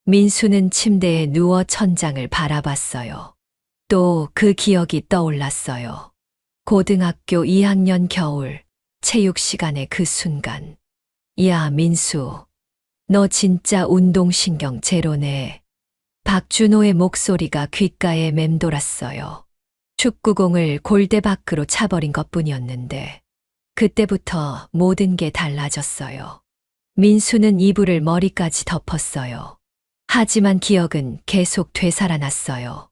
민수는 침대에 누워 천장을 바라봤어요. 또 그 기억이 떠올랐어요. 고등학교 2학년 겨울, 체육 시간의 그 순간. 야, 민수. 너 진짜 운동신경 제로네. 박준호의 목소리가 귓가에 맴돌았어요. 축구공을 골대 밖으로 차버린 것뿐이었는데, 그때부터 모든 게 달라졌어요. 민수는 이불을 머리까지 덮었어요. 하지만 기억은 계속 되살아났어요.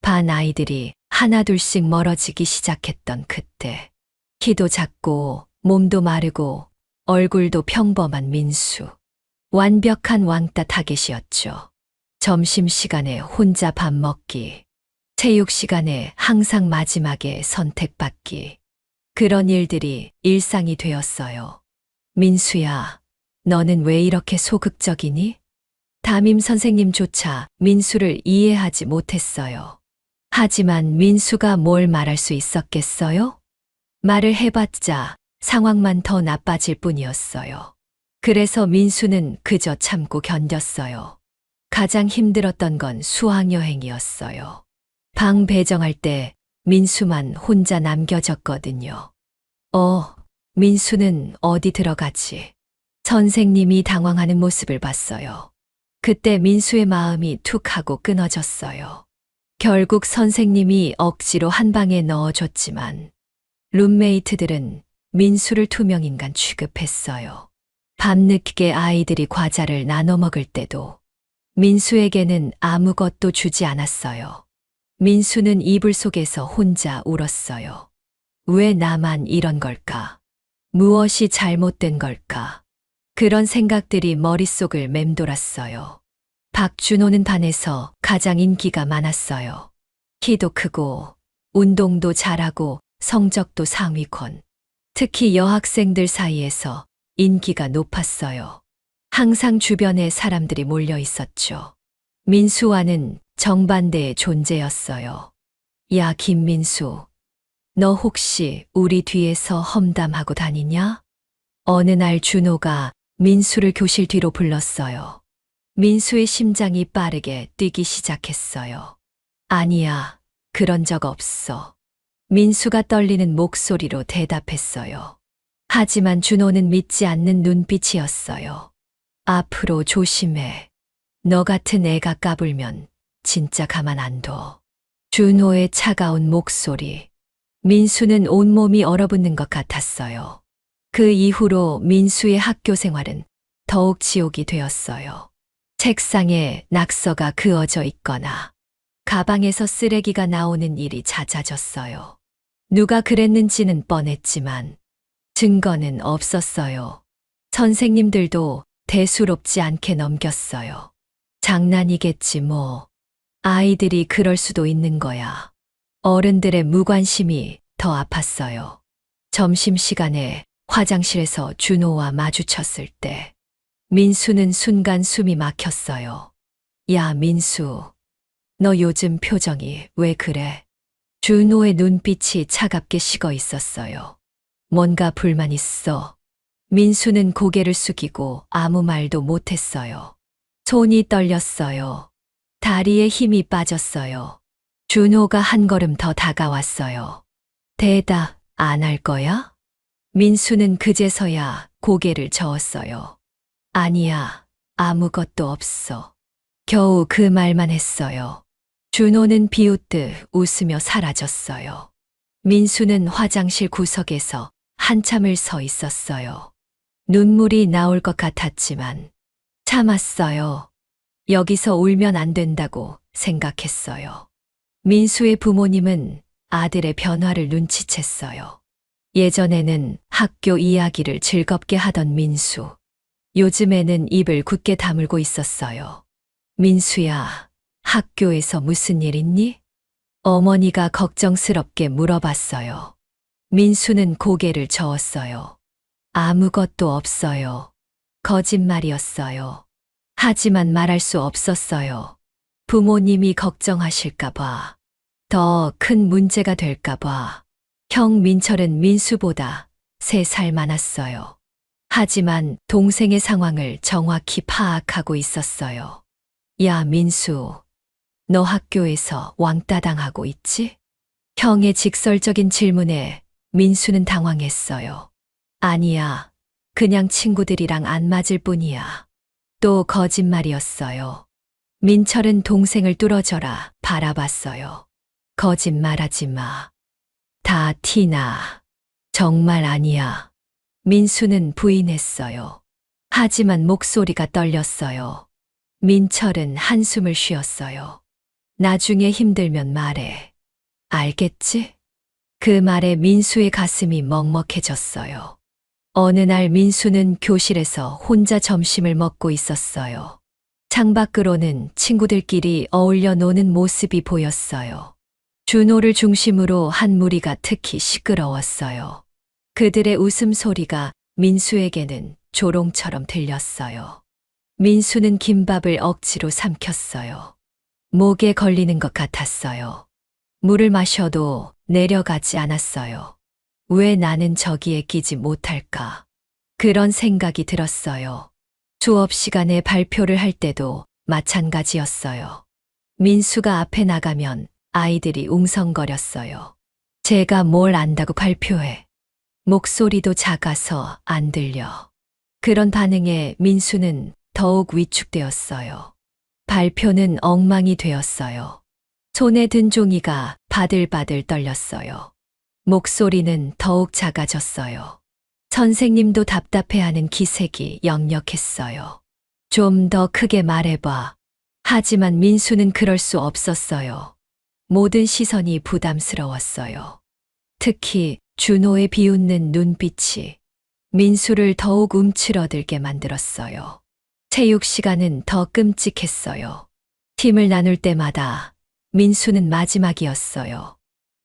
반 아이들이 하나둘씩 멀어지기 시작했던 그때. 키도 작고 몸도 마르고 얼굴도 평범한 민수. 완벽한 왕따 타겟이었죠. 점심시간에 혼자 밥 먹기. 체육 시간에 항상 마지막에 선택받기. 그런 일들이 일상이 되었어요. 민수야, 너는 왜 이렇게 소극적이니? 담임 선생님조차 민수를 이해하지 못했어요. 하지만 민수가 뭘 말할 수 있었겠어요? 말을 해봤자 상황만 더 나빠질 뿐이었어요. 그래서 민수는 그저 참고 견뎠어요. 가장 힘들었던 건 수학여행이었어요. 방 배정할 때 민수만 혼자 남겨졌거든요. 민수는 어디 들어가지? 선생님이 당황하는 모습을 봤어요. 그때 민수의 마음이 툭 하고 끊어졌어요. 결국 선생님이 억지로 한 방에 넣어줬지만 룸메이트들은 민수를 투명인간 취급했어요. 밤늦게 아이들이 과자를 나눠 먹을 때도 민수에게는 아무것도 주지 않았어요. 민수는 이불 속에서 혼자 울었어요. 왜 나만 이런 걸까? 무엇이 잘못된 걸까? 그런 생각들이 머릿속을 맴돌았어요. 박준호는 반에서 가장 인기가 많았어요. 키도 크고, 운동도 잘하고, 성적도 상위권. 특히 여학생들 사이에서 인기가 높았어요. 항상 주변에 사람들이 몰려 있었죠. 민수와는 정반대의 존재였어요. 야, 김민수. 너 혹시 우리 뒤에서 험담하고 다니냐? 어느 날 준호가 민수를 교실 뒤로 불렀어요. 민수의 심장이 빠르게 뛰기 시작했어요. 아니야, 그런 적 없어. 민수가 떨리는 목소리로 대답했어요. 하지만 준호는 믿지 않는 눈빛이었어요. 앞으로 조심해. 너 같은 애가 까불면 진짜 가만 안 둬. 준호의 차가운 목소리. 민수는 온몸이 얼어붙는 것 같았어요. 그 이후로 민수의 학교 생활은 더욱 지옥이 되었어요. 책상에 낙서가 그어져 있거나 가방에서 쓰레기가 나오는 일이 잦아졌어요. 누가 그랬는지는 뻔했지만 증거는 없었어요. 선생님들도 대수롭지 않게 넘겼어요. 장난이겠지 뭐. 아이들이 그럴 수도 있는 거야. 어른들의 무관심이 더 아팠어요. 점심시간에 화장실에서 준호와 마주쳤을 때 민수는 순간 숨이 막혔어요. 야, 민수. 너 요즘 표정이 왜 그래? 준호의 눈빛이 차갑게 식어 있었어요. 뭔가 불만 있어. 민수는 고개를 숙이고 아무 말도 못했어요. 손이 떨렸어요. 다리에 힘이 빠졌어요. 준호가 한 걸음 더 다가왔어요. 대답 안 할 거야? 민수는 그제서야 고개를 저었어요. 아니야, 아무것도 없어. 겨우 그 말만 했어요. 준호는 비웃듯 웃으며 사라졌어요. 민수는 화장실 구석에서 한참을 서 있었어요. 눈물이 나올 것 같았지만 참았어요. 여기서 울면 안 된다고 생각했어요. 민수의 부모님은 아들의 변화를 눈치챘어요. 예전에는 학교 이야기를 즐겁게 하던 민수. 요즘에는 입을 굳게 다물고 있었어요. 민수야, 학교에서 무슨 일 있니? 어머니가 걱정스럽게 물어봤어요. 민수는 고개를 저었어요. 아무것도 없어요. 거짓말이었어요. 하지만 말할 수 없었어요. 부모님이 걱정하실까봐. 더 큰 문제가 될까봐. 형 민철은 민수보다 3살 많았어요. 하지만 동생의 상황을 정확히 파악하고 있었어요. 야, 민수, 너 학교에서 왕따 당하고 있지? 형의 직설적인 질문에 민수는 당황했어요. 아니야. 그냥 친구들이랑 안 맞을 뿐이야. 또 거짓말이었어요. 민철은 동생을 뚫어져라 바라봤어요. 거짓말하지 마. 다 티나. 정말 아니야. 민수는 부인했어요. 하지만 목소리가 떨렸어요. 민철은 한숨을 쉬었어요. 나중에 힘들면 말해. 알겠지? 그 말에 민수의 가슴이 먹먹해졌어요. 어느 날 민수는 교실에서 혼자 점심을 먹고 있었어요. 창밖으로는 친구들끼리 어울려 노는 모습이 보였어요. 준호를 중심으로 한 무리가 특히 시끄러웠어요. 그들의 웃음소리가 민수에게는 조롱처럼 들렸어요. 민수는 김밥을 억지로 삼켰어요. 목에 걸리는 것 같았어요. 물을 마셔도 내려가지 않았어요. 왜 나는 저기에 끼지 못할까? 그런 생각이 들었어요. 수업 시간에 발표를 할 때도 마찬가지였어요. 민수가 앞에 나가면 아이들이 웅성거렸어요. 제가 뭘 안다고 발표해. 목소리도 작아서 안 들려. 그런 반응에 민수는 더욱 위축되었어요. 발표는 엉망이 되었어요. 손에 든 종이가 바들바들 떨렸어요. 목소리는 더욱 작아졌어요. 선생님도 답답해하는 기색이 역력했어요. 좀 더 크게 말해봐. 하지만 민수는 그럴 수 없었어요. 모든 시선이 부담스러웠어요. 특히 준호의 비웃는 눈빛이 민수를 더욱 움츠러들게 만들었어요. 체육 시간은 더 끔찍했어요. 팀을 나눌 때마다 민수는 마지막이었어요.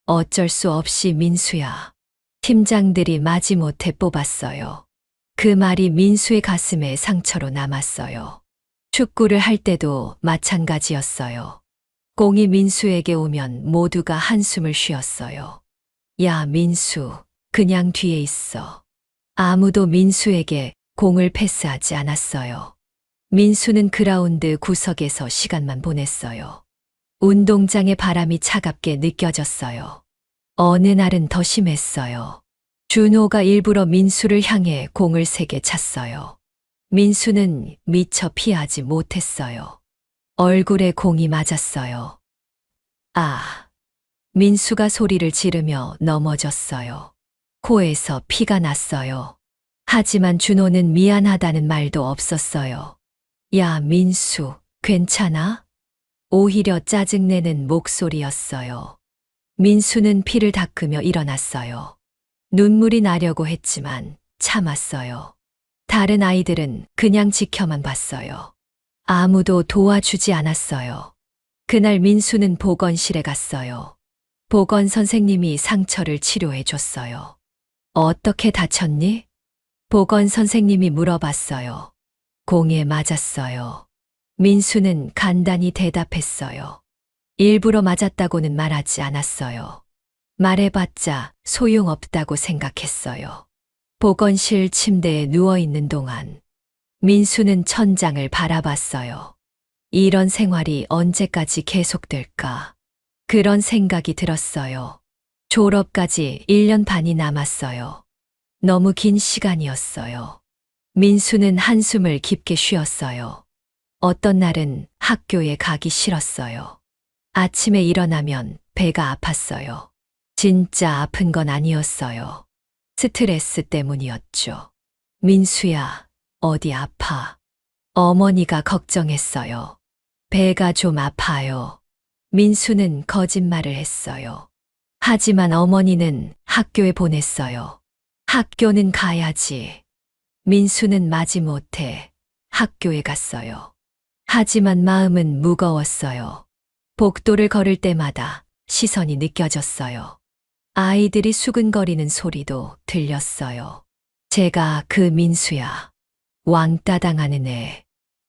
어쩔 수 없이 민수야. 팀장들이 마지못해 뽑았어요. 그 말이 민수의 가슴에 상처로 남았어요. 축구를 할 때도 마찬가지였어요. 공이 민수에게 오면 모두가 한숨을 쉬었어요. 야, 민수, 그냥 뒤에 있어. 아무도 민수에게 공을 패스하지 않았어요. 민수는 그라운드 구석에서 시간만 보냈어요. 운동장의 바람이 차갑게 느껴졌어요. 어느 날은 더 심했어요. 준호가 일부러 민수를 향해 공을 3개 찼어요. 민수는 미처 피하지 못했어요. 얼굴에 공이 맞았어요. 아! 민수가 소리를 지르며 넘어졌어요. 코에서 피가 났어요. 하지만 준호는 미안하다는 말도 없었어요. 야, 민수, 괜찮아? 오히려 짜증내는 목소리였어요. 민수는 피를 닦으며 일어났어요. 눈물이 나려고 했지만 참았어요. 다른 아이들은 그냥 지켜만 봤어요. 아무도 도와주지 않았어요. 그날 민수는 보건실에 갔어요. 보건 선생님이 상처를 치료해 줬어요. 어떻게 다쳤니? 보건 선생님이 물어봤어요. 공에 맞았어요. 민수는 간단히 대답했어요. 일부러 맞았다고는 말하지 않았어요. 말해봤자 소용없다고 생각했어요. 보건실 침대에 누워있는 동안 민수는 천장을 바라봤어요. 이런 생활이 언제까지 계속될까? 그런 생각이 들었어요. 졸업까지 1년 반이 남았어요. 너무 긴 시간이었어요. 민수는 한숨을 깊게 쉬었어요. 어떤 날은 학교에 가기 싫었어요. 아침에 일어나면 배가 아팠어요. 진짜 아픈 건 아니었어요. 스트레스 때문이었죠. 민수야, 어디 아파? 어머니가 걱정했어요. 배가 좀 아파요. 민수는 거짓말을 했어요. 하지만 어머니는 학교에 보냈어요. 학교는 가야지. 민수는 마지못해 학교에 갔어요. 하지만 마음은 무거웠어요. 복도를 걸을 때마다 시선이 느껴졌어요. 아이들이 수근거리는 소리도 들렸어요. 제가 그 민수야. 왕따 당하는 애.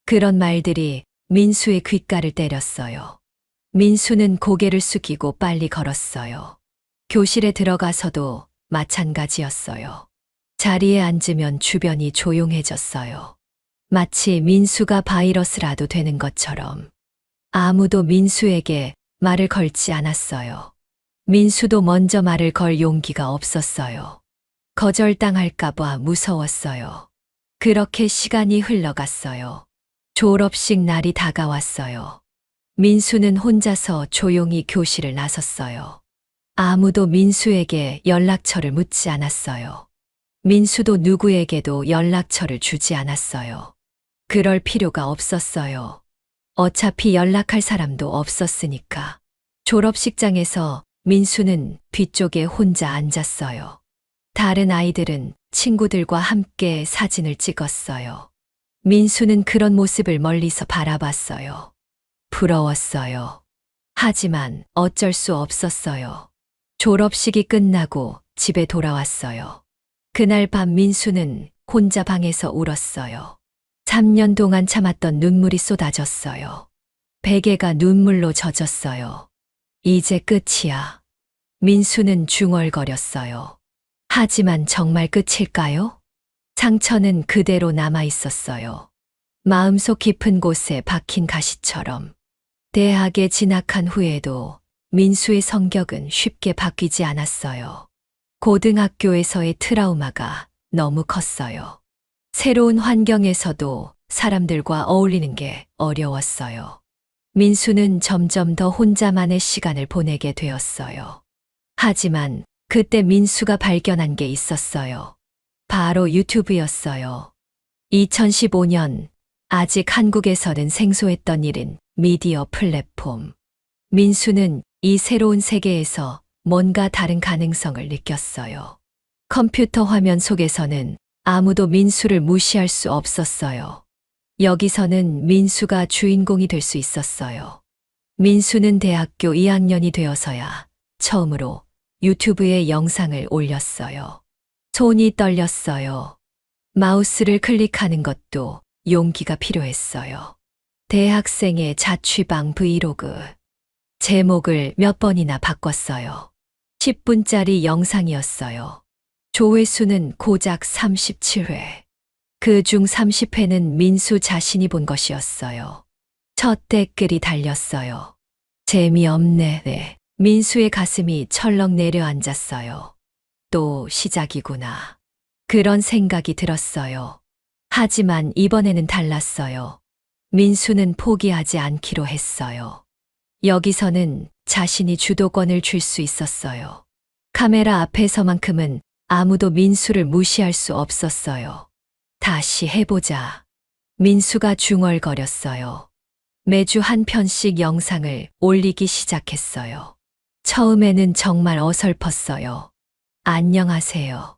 그런 말들이 민수의 귓가를 때렸어요. 민수는 고개를 숙이고 빨리 걸었어요. 교실에 들어가서도 마찬가지였어요. 자리에 앉으면 주변이 조용해졌어요. 마치 민수가 바이러스라도 되는 것처럼. 아무도 민수에게 말을 걸지 않았어요. 민수도 먼저 말을 걸 용기가 없었어요. 거절당할까봐 무서웠어요. 그렇게 시간이 흘러갔어요. 졸업식 날이 다가왔어요. 민수는 혼자서 조용히 교실을 나섰어요. 아무도 민수에게 연락처를 묻지 않았어요. 민수도 누구에게도 연락처를 주지 않았어요. 그럴 필요가 없었어요. 어차피 연락할 사람도 없었으니까. 졸업식장에서 민수는 뒤쪽에 혼자 앉았어요. 다른 아이들은 친구들과 함께 사진을 찍었어요. 민수는 그런 모습을 멀리서 바라봤어요. 부러웠어요. 하지만 어쩔 수 없었어요. 졸업식이 끝나고 집에 돌아왔어요. 그날 밤 민수는 혼자 방에서 울었어요. 3년 동안 참았던 눈물이 쏟아졌어요. 베개가 눈물로 젖었어요. 이제 끝이야. 민수는 중얼거렸어요. 하지만 정말 끝일까요? 상처는 그대로 남아 있었어요. 마음속 깊은 곳에 박힌 가시처럼. 대학에 진학한 후에도 민수의 성격은 쉽게 바뀌지 않았어요. 고등학교에서의 트라우마가 너무 컸어요. 새로운 환경에서도 사람들과 어울리는 게 어려웠어요. 민수는 점점 더 혼자만의 시간을 보내게 되었어요. 하지만 그때 민수가 발견한 게 있었어요. 바로 유튜브였어요. 2015년 아직 한국에서는 생소했던 일인 미디어 플랫폼. 민수는 이 새로운 세계에서 뭔가 다른 가능성을 느꼈어요. 컴퓨터 화면 속에서는 아무도 민수를 무시할 수 없었어요. 여기서는 민수가 주인공이 될 수 있었어요. 민수는 대학교 2학년이 되어서야 처음으로 유튜브에 영상을 올렸어요. 손이 떨렸어요. 마우스를 클릭하는 것도 용기가 필요했어요. 대학생의 자취방 브이로그. 제목을 몇 번이나 바꿨어요. 10분짜리 영상이었어요. 조회수는 고작 37회. 그중 30회는 민수 자신이 본 것이었어요. 첫 댓글이 달렸어요. 재미없네. 네. 민수의 가슴이 철렁 내려앉았어요. 또 시작이구나. 그런 생각이 들었어요. 하지만 이번에는 달랐어요. 민수는 포기하지 않기로 했어요. 여기서는 자신이 주도권을 줄 수 있었어요. 카메라 앞에서만큼은 아무도 민수를 무시할 수 없었어요. 다시 해보자. 민수가 중얼거렸어요. 매주 한 편씩 영상을 올리기 시작했어요. 처음에는 정말 어설펐어요. 안녕하세요.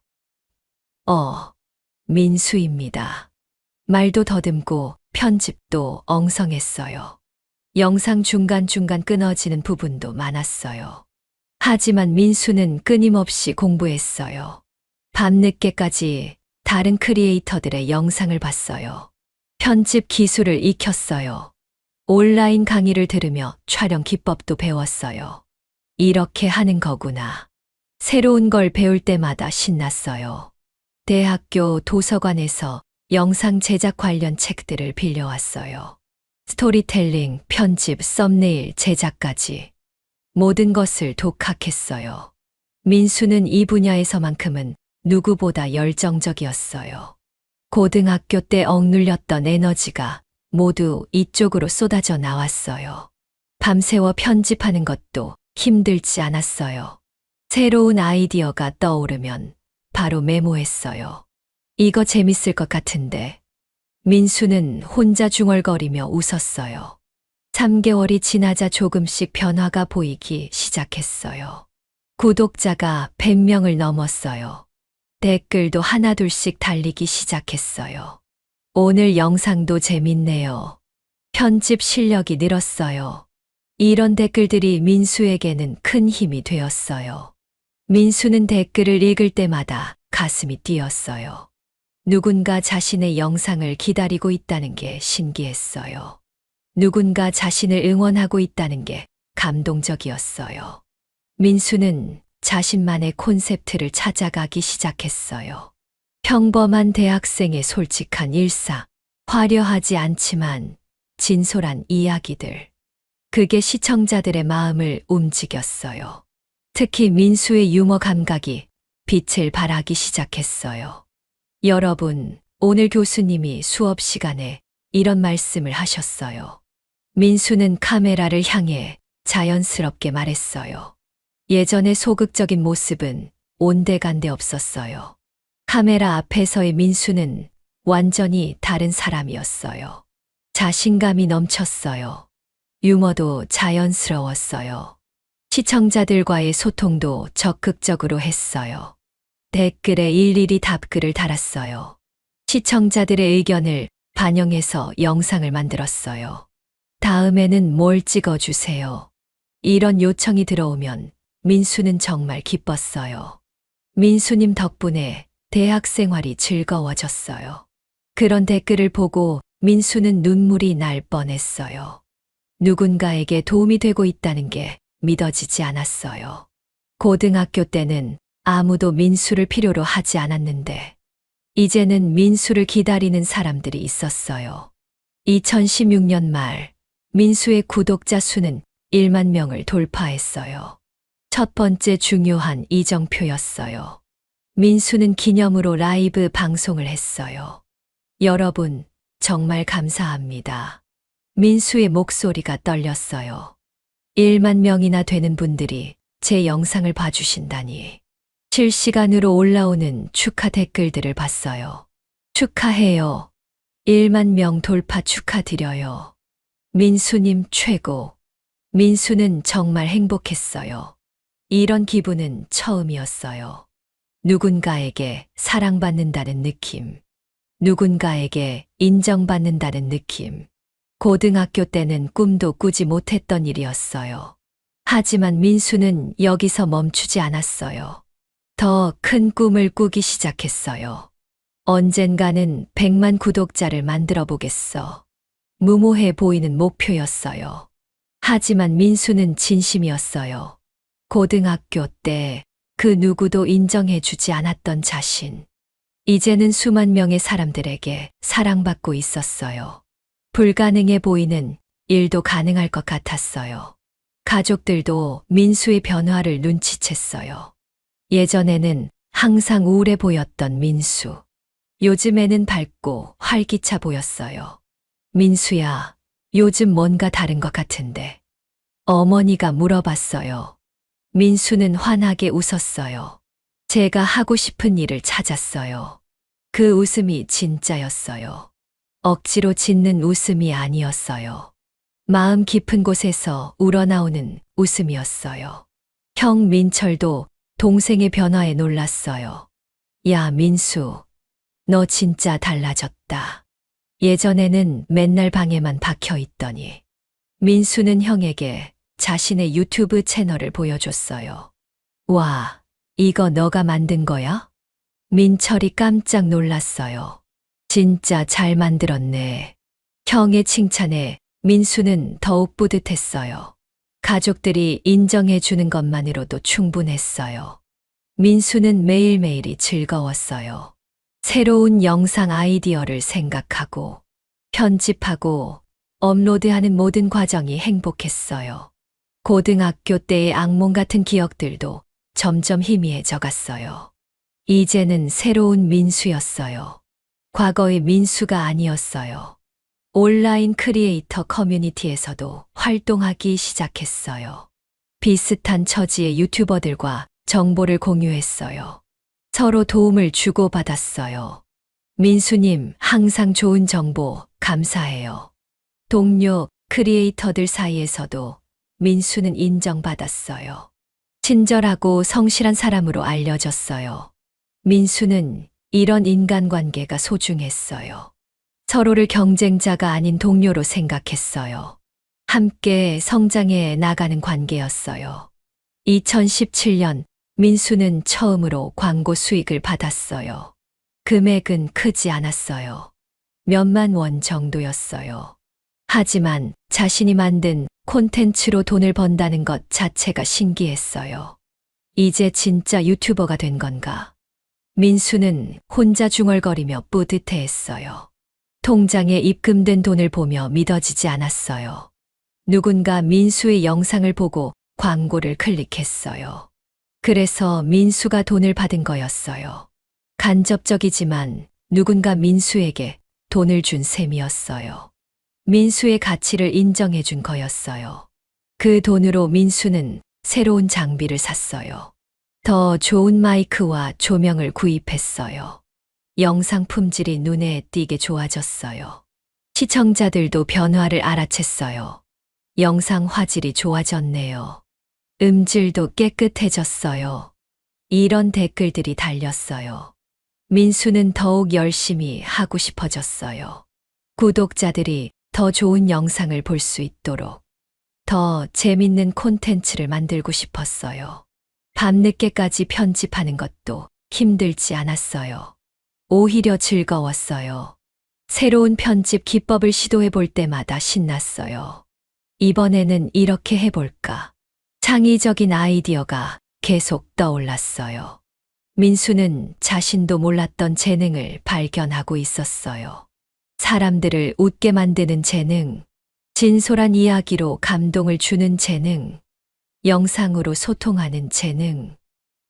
민수입니다. 말도 더듬고 편집도 엉성했어요. 영상 중간중간 끊어지는 부분도 많았어요. 하지만 민수는 끊임없이 공부했어요. 밤늦게까지 다른 크리에이터들의 영상을 봤어요. 편집 기술을 익혔어요. 온라인 강의를 들으며 촬영 기법도 배웠어요. 이렇게 하는 거구나. 새로운 걸 배울 때마다 신났어요. 대학교 도서관에서 영상 제작 관련 책들을 빌려왔어요. 스토리텔링, 편집, 썸네일, 제작까지 모든 것을 독학했어요. 민수는 이 분야에서만큼은 누구보다 열정적이었어요. 고등학교 때 억눌렸던 에너지가 모두 이쪽으로 쏟아져 나왔어요. 밤새워 편집하는 것도 힘들지 않았어요. 새로운 아이디어가 떠오르면 바로 메모했어요. 이거 재밌을 것 같은데. 민수는 혼자 중얼거리며 웃었어요. 3개월이 지나자 조금씩 변화가 보이기 시작했어요. 구독자가 100명을 넘었어요. 댓글도 하나둘씩 달리기 시작했어요. 오늘 영상도 재밌네요. 편집 실력이 늘었어요. 이런 댓글들이 민수에게는 큰 힘이 되었어요. 민수는 댓글을 읽을 때마다 가슴이 뛰었어요. 누군가 자신의 영상을 기다리고 있다는 게 신기했어요. 누군가 자신을 응원하고 있다는 게 감동적이었어요. 민수는 자신만의 콘셉트를 찾아가기 시작했어요. 평범한 대학생의 솔직한 일상, 화려하지 않지만 진솔한 이야기들. 그게 시청자들의 마음을 움직였어요. 특히 민수의 유머 감각이 빛을 발하기 시작했어요. 여러분, 오늘 교수님이 수업 시간에 이런 말씀을 하셨어요. 민수는 카메라를 향해 자연스럽게 말했어요. 예전의 소극적인 모습은 온데간데 없었어요. 카메라 앞에서의 민수는 완전히 다른 사람이었어요. 자신감이 넘쳤어요. 유머도 자연스러웠어요. 시청자들과의 소통도 적극적으로 했어요. 댓글에 일일이 답글을 달았어요. 시청자들의 의견을 반영해서 영상을 만들었어요. 다음에는 뭘 찍어주세요. 이런 요청이 들어오면 민수는 정말 기뻤어요. 민수님 덕분에 대학 생활이 즐거워졌어요. 그런 댓글을 보고 민수는 눈물이 날 뻔했어요. 누군가에게 도움이 되고 있다는 게 믿어지지 않았어요. 고등학교 때는 아무도 민수를 필요로 하지 않았는데, 이제는 민수를 기다리는 사람들이 있었어요. 2016년 말, 민수의 구독자 수는 1만 명을 돌파했어요. 첫 번째 중요한 이정표였어요. 민수는 기념으로 라이브 방송을 했어요. 여러분, 정말 감사합니다. 민수의 목소리가 떨렸어요. 1만 명이나 되는 분들이 제 영상을 봐주신다니. 실시간으로 올라오는 축하 댓글들을 봤어요. 축하해요. 1만 명 돌파 축하드려요. 민수님 최고. 민수는 정말 행복했어요. 이런 기분은 처음이었어요. 누군가에게 사랑받는다는 느낌. 누군가에게 인정받는다는 느낌. 고등학교 때는 꿈도 꾸지 못했던 일이었어요. 하지만 민수는 여기서 멈추지 않았어요. 더 큰 꿈을 꾸기 시작했어요. 언젠가는 100만 구독자를 만들어 보겠어. 무모해 보이는 목표였어요. 하지만 민수는 진심이었어요. 고등학교 때 그 누구도 인정해 주지 않았던 자신. 이제는 수만 명의 사람들에게 사랑받고 있었어요. 불가능해 보이는 일도 가능할 것 같았어요. 가족들도 민수의 변화를 눈치챘어요. 예전에는 항상 우울해 보였던 민수. 요즘에는 밝고 활기차 보였어요. 민수야, 요즘 뭔가 다른 것 같은데. 어머니가 물어봤어요. 민수는 환하게 웃었어요. 제가 하고 싶은 일을 찾았어요. 그 웃음이 진짜였어요. 억지로 짓는 웃음이 아니었어요. 마음 깊은 곳에서 우러나오는 웃음이었어요. 형 민철도 동생의 변화에 놀랐어요. 야, 민수, 너 진짜 달라졌다. 예전에는 맨날 방에만 박혀 있더니. 민수는 형에게 자신의 유튜브 채널을 보여줬어요. 와, 이거 너가 만든 거야? 민철이 깜짝 놀랐어요. 진짜 잘 만들었네. 형의 칭찬에 민수는 더욱 뿌듯했어요. 가족들이 인정해 주는 것만으로도 충분했어요. 민수는 매일매일이 즐거웠어요. 새로운 영상 아이디어를 생각하고, 편집하고, 업로드하는 모든 과정이 행복했어요. 고등학교 때의 악몽 같은 기억들도 점점 희미해져 갔어요. 이제는 새로운 민수였어요. 과거의 민수가 아니었어요. 온라인 크리에이터 커뮤니티에서도 활동하기 시작했어요. 비슷한 처지의 유튜버들과 정보를 공유했어요. 서로 도움을 주고받았어요. 민수님, 항상 좋은 정보 감사해요. 동료 크리에이터들 사이에서도 민수는 인정받았어요. 친절하고 성실한 사람으로 알려졌어요. 민수는 이런 인간관계가 소중했어요. 서로를 경쟁자가 아닌 동료로 생각했어요. 함께 성장해 나가는 관계였어요. 2017년 민수는 처음으로 광고 수익을 받았어요. 금액은 크지 않았어요. 몇만 원 정도였어요. 하지만 자신이 만든 콘텐츠로 돈을 번다는 것 자체가 신기했어요. 이제 진짜 유튜버가 된 건가? 민수는 혼자 중얼거리며 뿌듯해했어요. 통장에 입금된 돈을 보며 믿어지지 않았어요. 누군가 민수의 영상을 보고 광고를 클릭했어요. 그래서 민수가 돈을 받은 거였어요. 간접적이지만 누군가 민수에게 돈을 준 셈이었어요. 민수의 가치를 인정해 준 거였어요. 그 돈으로 민수는 새로운 장비를 샀어요. 더 좋은 마이크와 조명을 구입했어요. 영상 품질이 눈에 띄게 좋아졌어요. 시청자들도 변화를 알아챘어요. 영상 화질이 좋아졌네요. 음질도 깨끗해졌어요. 이런 댓글들이 달렸어요. 민수는 더욱 열심히 하고 싶어졌어요. 구독자들이 더 좋은 영상을 볼 수 있도록 더 재밌는 콘텐츠를 만들고 싶었어요. 밤늦게까지 편집하는 것도 힘들지 않았어요. 오히려 즐거웠어요. 새로운 편집 기법을 시도해 볼 때마다 신났어요. 이번에는 이렇게 해볼까? 창의적인 아이디어가 계속 떠올랐어요. 민수는 자신도 몰랐던 재능을 발견하고 있었어요. 사람들을 웃게 만드는 재능, 진솔한 이야기로 감동을 주는 재능, 영상으로 소통하는 재능.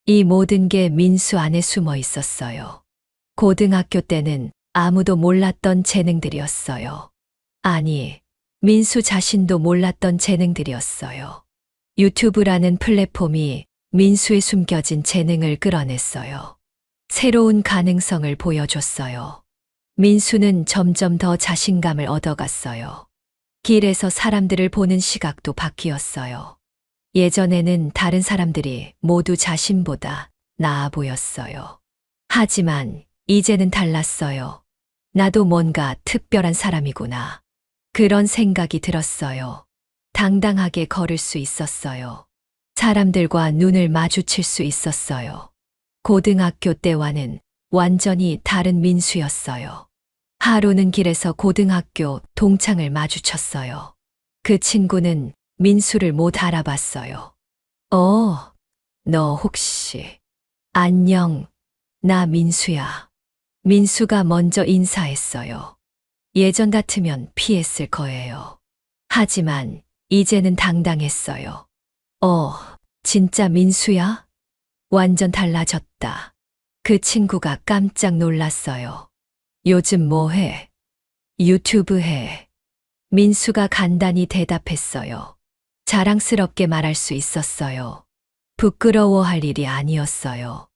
이 모든 게 민수 안에 숨어 있었어요. 고등학교 때는 아무도 몰랐던 재능들이었어요. 아니, 민수 자신도 몰랐던 재능들이었어요. 유튜브라는 플랫폼이 민수의 숨겨진 재능을 끌어냈어요. 새로운 가능성을 보여줬어요. 민수는 점점 더 자신감을 얻어갔어요. 길에서 사람들을 보는 시각도 바뀌었어요. 예전에는 다른 사람들이 모두 자신보다 나아 보였어요. 하지만 이제는 달랐어요. 나도 뭔가 특별한 사람이구나. 그런 생각이 들었어요. 당당하게 걸을 수 있었어요. 사람들과 눈을 마주칠 수 있었어요. 고등학교 때와는 완전히 다른 민수였어요. 하루는 길에서 고등학교 동창을 마주쳤어요. 그 친구는 민수를 못 알아봤어요. 너 혹시... 안녕, 나 민수야. 민수가 먼저 인사했어요. 예전 같으면 피했을 거예요. 하지만 이제는 당당했어요. 진짜 민수야? 완전 달라졌다. 그 친구가 깜짝 놀랐어요. 요즘 뭐 해? 유튜브 해. 민수가 간단히 대답했어요. 자랑스럽게 말할 수 있었어요. 부끄러워할 일이 아니었어요.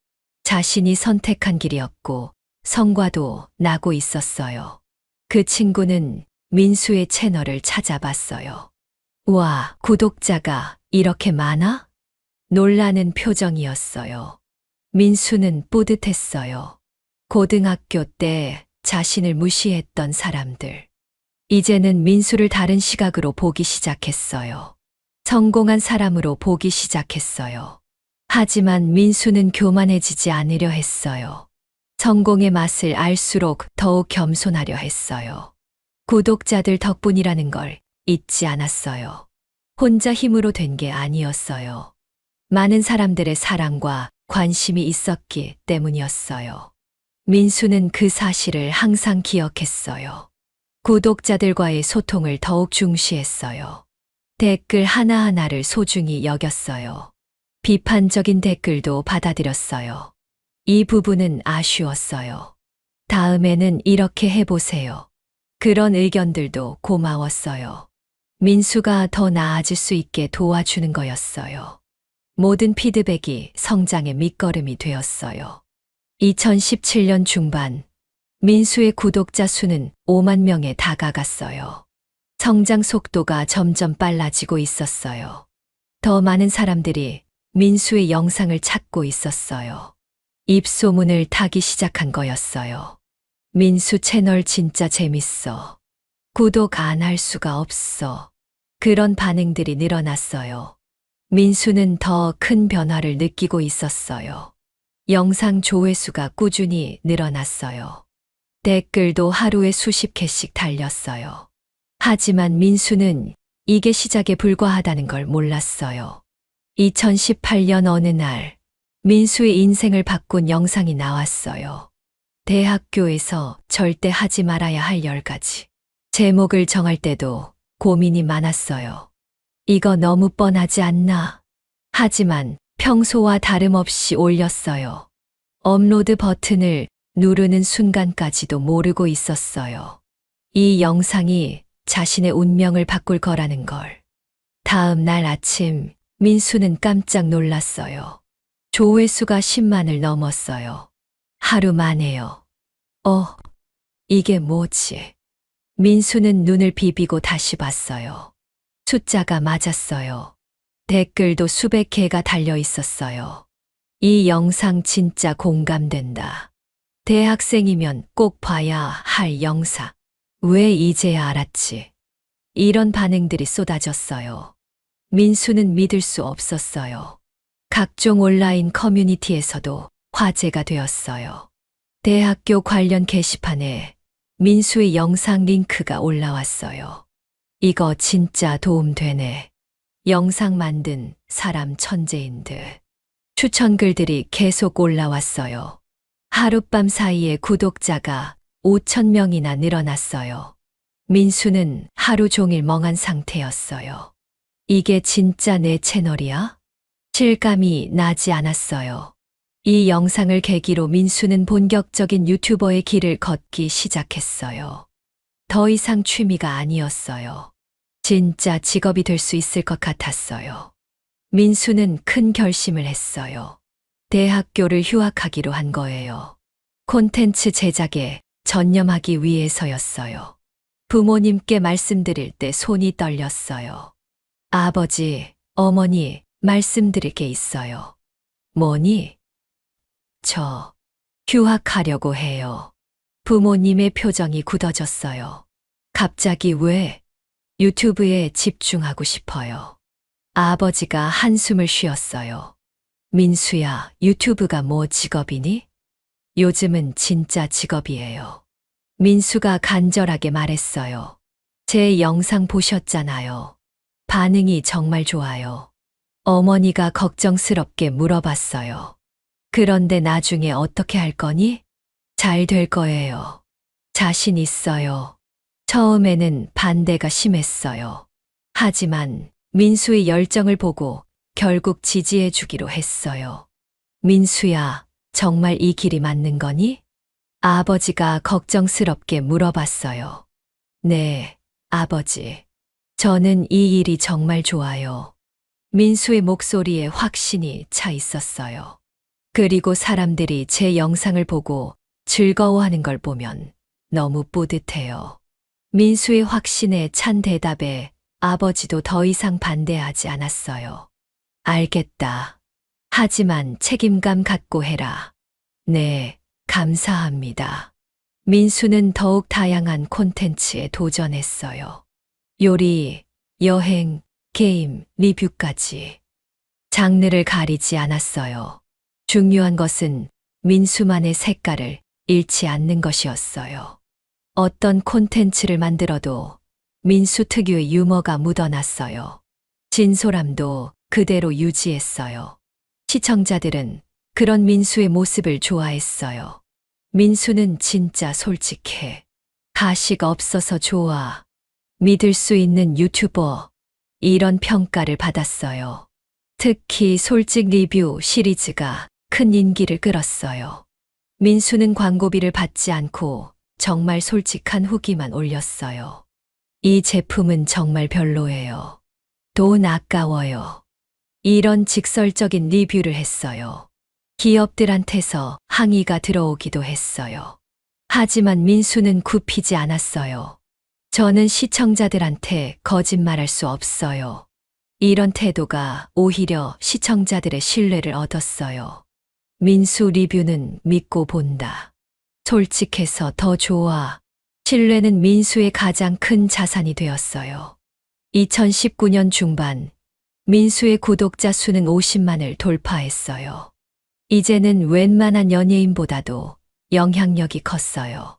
자신이 선택한 길이었고 성과도 나고 있었어요. 그 친구는 민수의 채널을 찾아봤어요. 와, 구독자가 이렇게 많아? 놀라는 표정이었어요. 민수는 뿌듯했어요. 고등학교 때 자신을 무시했던 사람들. 이제는 민수를 다른 시각으로 보기 시작했어요. 성공한 사람으로 보기 시작했어요. 하지만 민수는 교만해지지 않으려 했어요. 성공의 맛을 알수록 더욱 겸손하려 했어요. 구독자들 덕분이라는 걸 잊지 않았어요. 혼자 힘으로 된 게 아니었어요. 많은 사람들의 사랑과 관심이 있었기 때문이었어요. 민수는 그 사실을 항상 기억했어요. 구독자들과의 소통을 더욱 중시했어요. 댓글 하나하나를 소중히 여겼어요. 비판적인 댓글도 받아들였어요. 이 부분은 아쉬웠어요. 다음에는 이렇게 해보세요. 그런 의견들도 고마웠어요. 민수가 더 나아질 수 있게 도와주는 거였어요. 모든 피드백이 성장의 밑거름이 되었어요. 2017년 중반, 민수의 구독자 수는 5만 명에 다가갔어요. 성장 속도가 점점 빨라지고 있었어요. 더 많은 사람들이 민수의 영상을 찾고 있었어요. 입소문을 타기 시작한 거였어요. 민수 채널 진짜 재밌어. 구독 안 할 수가 없어. 그런 반응들이 늘어났어요. 민수는 더 큰 변화를 느끼고 있었어요. 영상 조회수가 꾸준히 늘어났어요. 댓글도 하루에 수십 개씩 달렸어요. 하지만 민수는 이게 시작에 불과하다는 걸 몰랐어요. 2018년 어느 날, 민수의 인생을 바꾼 영상이 나왔어요. 대학교에서 절대 하지 말아야 할 10가지. 제목을 정할 때도 고민이 많았어요. 이거 너무 뻔하지 않나? 하지만 평소와 다름없이 올렸어요. 업로드 버튼을 누르는 순간까지도 모르고 있었어요. 이 영상이 자신의 운명을 바꿀 거라는 걸. 다음 날 아침 민수는 깜짝 놀랐어요. 조회수가 10만을 넘었어요. 하루 만에요. 이게 뭐지? 민수는 눈을 비비고 다시 봤어요. 숫자가 맞았어요. 댓글도 수백 개가 달려 있었어요. 이 영상 진짜 공감된다. 대학생이면 꼭 봐야 할 영상. 왜 이제야 알았지? 이런 반응들이 쏟아졌어요. 민수는 믿을 수 없었어요. 각종 온라인 커뮤니티에서도 화제가 되었어요. 대학교 관련 게시판에 민수의 영상 링크가 올라왔어요. 이거 진짜 도움되네. 영상 만든 사람 천재인 듯. 추천글들이 계속 올라왔어요. 하룻밤 사이에 구독자가 5천 명이나 늘어났어요. 민수는 하루 종일 멍한 상태였어요. 이게 진짜 내 채널이야? 실감이 나지 않았어요. 이 영상을 계기로 민수는 본격적인 유튜버의 길을 걷기 시작했어요. 더 이상 취미가 아니었어요. 진짜 직업이 될 수 있을 것 같았어요. 민수는 큰 결심을 했어요. 대학교를 휴학하기로 한 거예요. 콘텐츠 제작에 전념하기 위해서였어요. 부모님께 말씀드릴 때 손이 떨렸어요. 아버지, 어머니, 말씀드릴 게 있어요. 뭐니? 저 휴학하려고 해요. 부모님의 표정이 굳어졌어요. 갑자기 왜? 유튜브에 집중하고 싶어요. 아버지가 한숨을 쉬었어요. 민수야, 유튜브가 뭐 직업이니? 요즘은 진짜 직업이에요. 민수가 간절하게 말했어요. 제 영상 보셨잖아요. 반응이 정말 좋아요. 어머니가 걱정스럽게 물어봤어요. 그런데 나중에 어떻게 할 거니? 잘 될 거예요. 자신 있어요. 처음에는 반대가 심했어요. 하지만 민수의 열정을 보고 결국 지지해 주기로 했어요. 민수야, 정말 이 길이 맞는 거니? 아버지가 걱정스럽게 물어봤어요. 네, 아버지. 저는 이 일이 정말 좋아요. 민수의 목소리에 확신이 차 있었어요. 그리고 사람들이 제 영상을 보고 즐거워하는 걸 보면 너무 뿌듯해요. 민수의 확신에 찬 대답에 아버지도 더 이상 반대하지 않았어요. 알겠다. 하지만 책임감 갖고 해라. 네, 감사합니다. 민수는 더욱 다양한 콘텐츠에 도전했어요. 요리, 여행, 게임, 리뷰까지. 장르를 가리지 않았어요. 중요한 것은 민수만의 색깔을 잃지 않는 것이었어요. 어떤 콘텐츠를 만들어도 민수 특유의 유머가 묻어났어요. 진솔함도 그대로 유지했어요. 시청자들은 그런 민수의 모습을 좋아했어요. 민수는 진짜 솔직해. 가식 없어서 좋아. 믿을 수 있는 유튜버. 이런 평가를 받았어요. 특히 솔직 리뷰 시리즈가 큰 인기를 끌었어요. 민수는 광고비를 받지 않고 정말 솔직한 후기만 올렸어요. 이 제품은 정말 별로예요. 돈 아까워요. 이런 직설적인 리뷰를 했어요. 기업들한테서 항의가 들어오기도 했어요. 하지만 민수는 굽히지 않았어요. 저는 시청자들한테 거짓말할 수 없어요. 이런 태도가 오히려 시청자들의 신뢰를 얻었어요. 민수 리뷰는 믿고 본다. 솔직해서 더 좋아. 신뢰는 민수의 가장 큰 자산이 되었어요. 2019년 중반, 민수의 구독자 수는 50만을 돌파했어요. 이제는 웬만한 연예인보다도 영향력이 컸어요.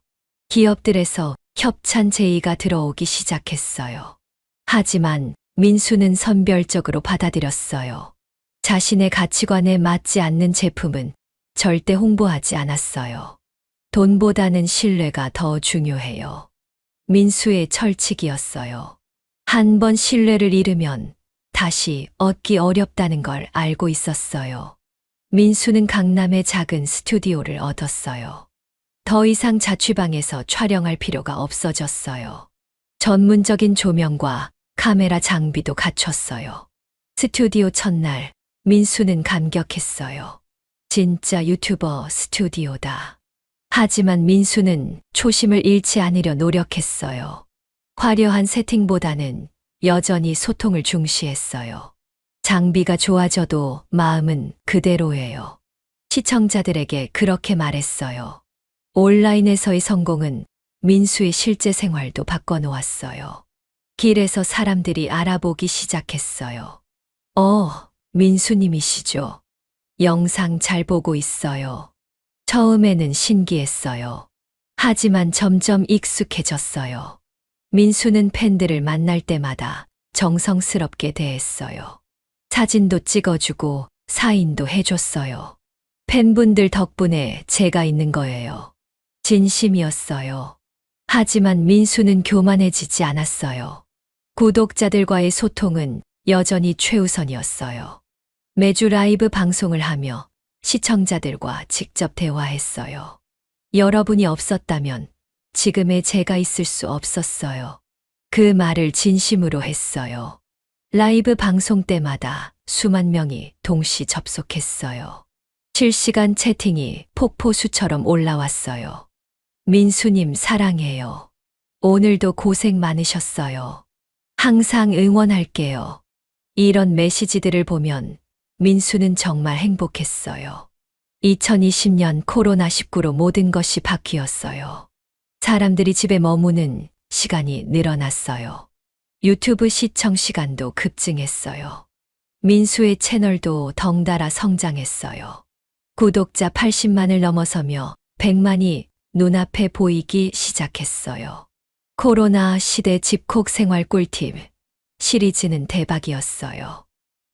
기업들에서 협찬 제의가 들어오기 시작했어요. 하지만 민수는 선별적으로 받아들였어요. 자신의 가치관에 맞지 않는 제품은 절대 홍보하지 않았어요. 돈보다는 신뢰가 더 중요해요. 민수의 철칙이었어요. 한 번 신뢰를 잃으면 다시 얻기 어렵다는 걸 알고 있었어요. 민수는 강남의 작은 스튜디오를 얻었어요. 더 이상 자취방에서 촬영할 필요가 없어졌어요. 전문적인 조명과 카메라 장비도 갖췄어요. 스튜디오 첫날, 민수는 감격했어요. 진짜 유튜버 스튜디오다. 하지만 민수는 초심을 잃지 않으려 노력했어요. 화려한 세팅보다는 여전히 소통을 중시했어요. 장비가 좋아져도 마음은 그대로예요. 시청자들에게 그렇게 말했어요. 온라인에서의 성공은 민수의 실제 생활도 바꿔놓았어요. 길에서 사람들이 알아보기 시작했어요. 민수님이시죠? 영상 잘 보고 있어요. 처음에는 신기했어요. 하지만 점점 익숙해졌어요. 민수는 팬들을 만날 때마다 정성스럽게 대했어요. 사진도 찍어주고 사인도 해줬어요. 팬분들 덕분에 제가 있는 거예요. 진심이었어요. 하지만 민수는 교만해지지 않았어요. 구독자들과의 소통은 여전히 최우선이었어요. 매주 라이브 방송을 하며 시청자들과 직접 대화했어요. 여러분이 없었다면 지금의 제가 있을 수 없었어요. 그 말을 진심으로 했어요. 라이브 방송 때마다 수만 명이 동시 접속했어요. 실시간 채팅이 폭포수처럼 올라왔어요. 민수님 사랑해요. 오늘도 고생 많으셨어요. 항상 응원할게요. 이런 메시지들을 보면 민수는 정말 행복했어요. 2020년 코로나19로 모든 것이 바뀌었어요. 사람들이 집에 머무는 시간이 늘어났어요. 유튜브 시청 시간도 급증했어요. 민수의 채널도 덩달아 성장했어요. 구독자 80만을 넘어서며 100만이 눈앞에 보이기 시작했어요. 코로나 시대 집콕 생활 꿀팁 시리즈는 대박이었어요.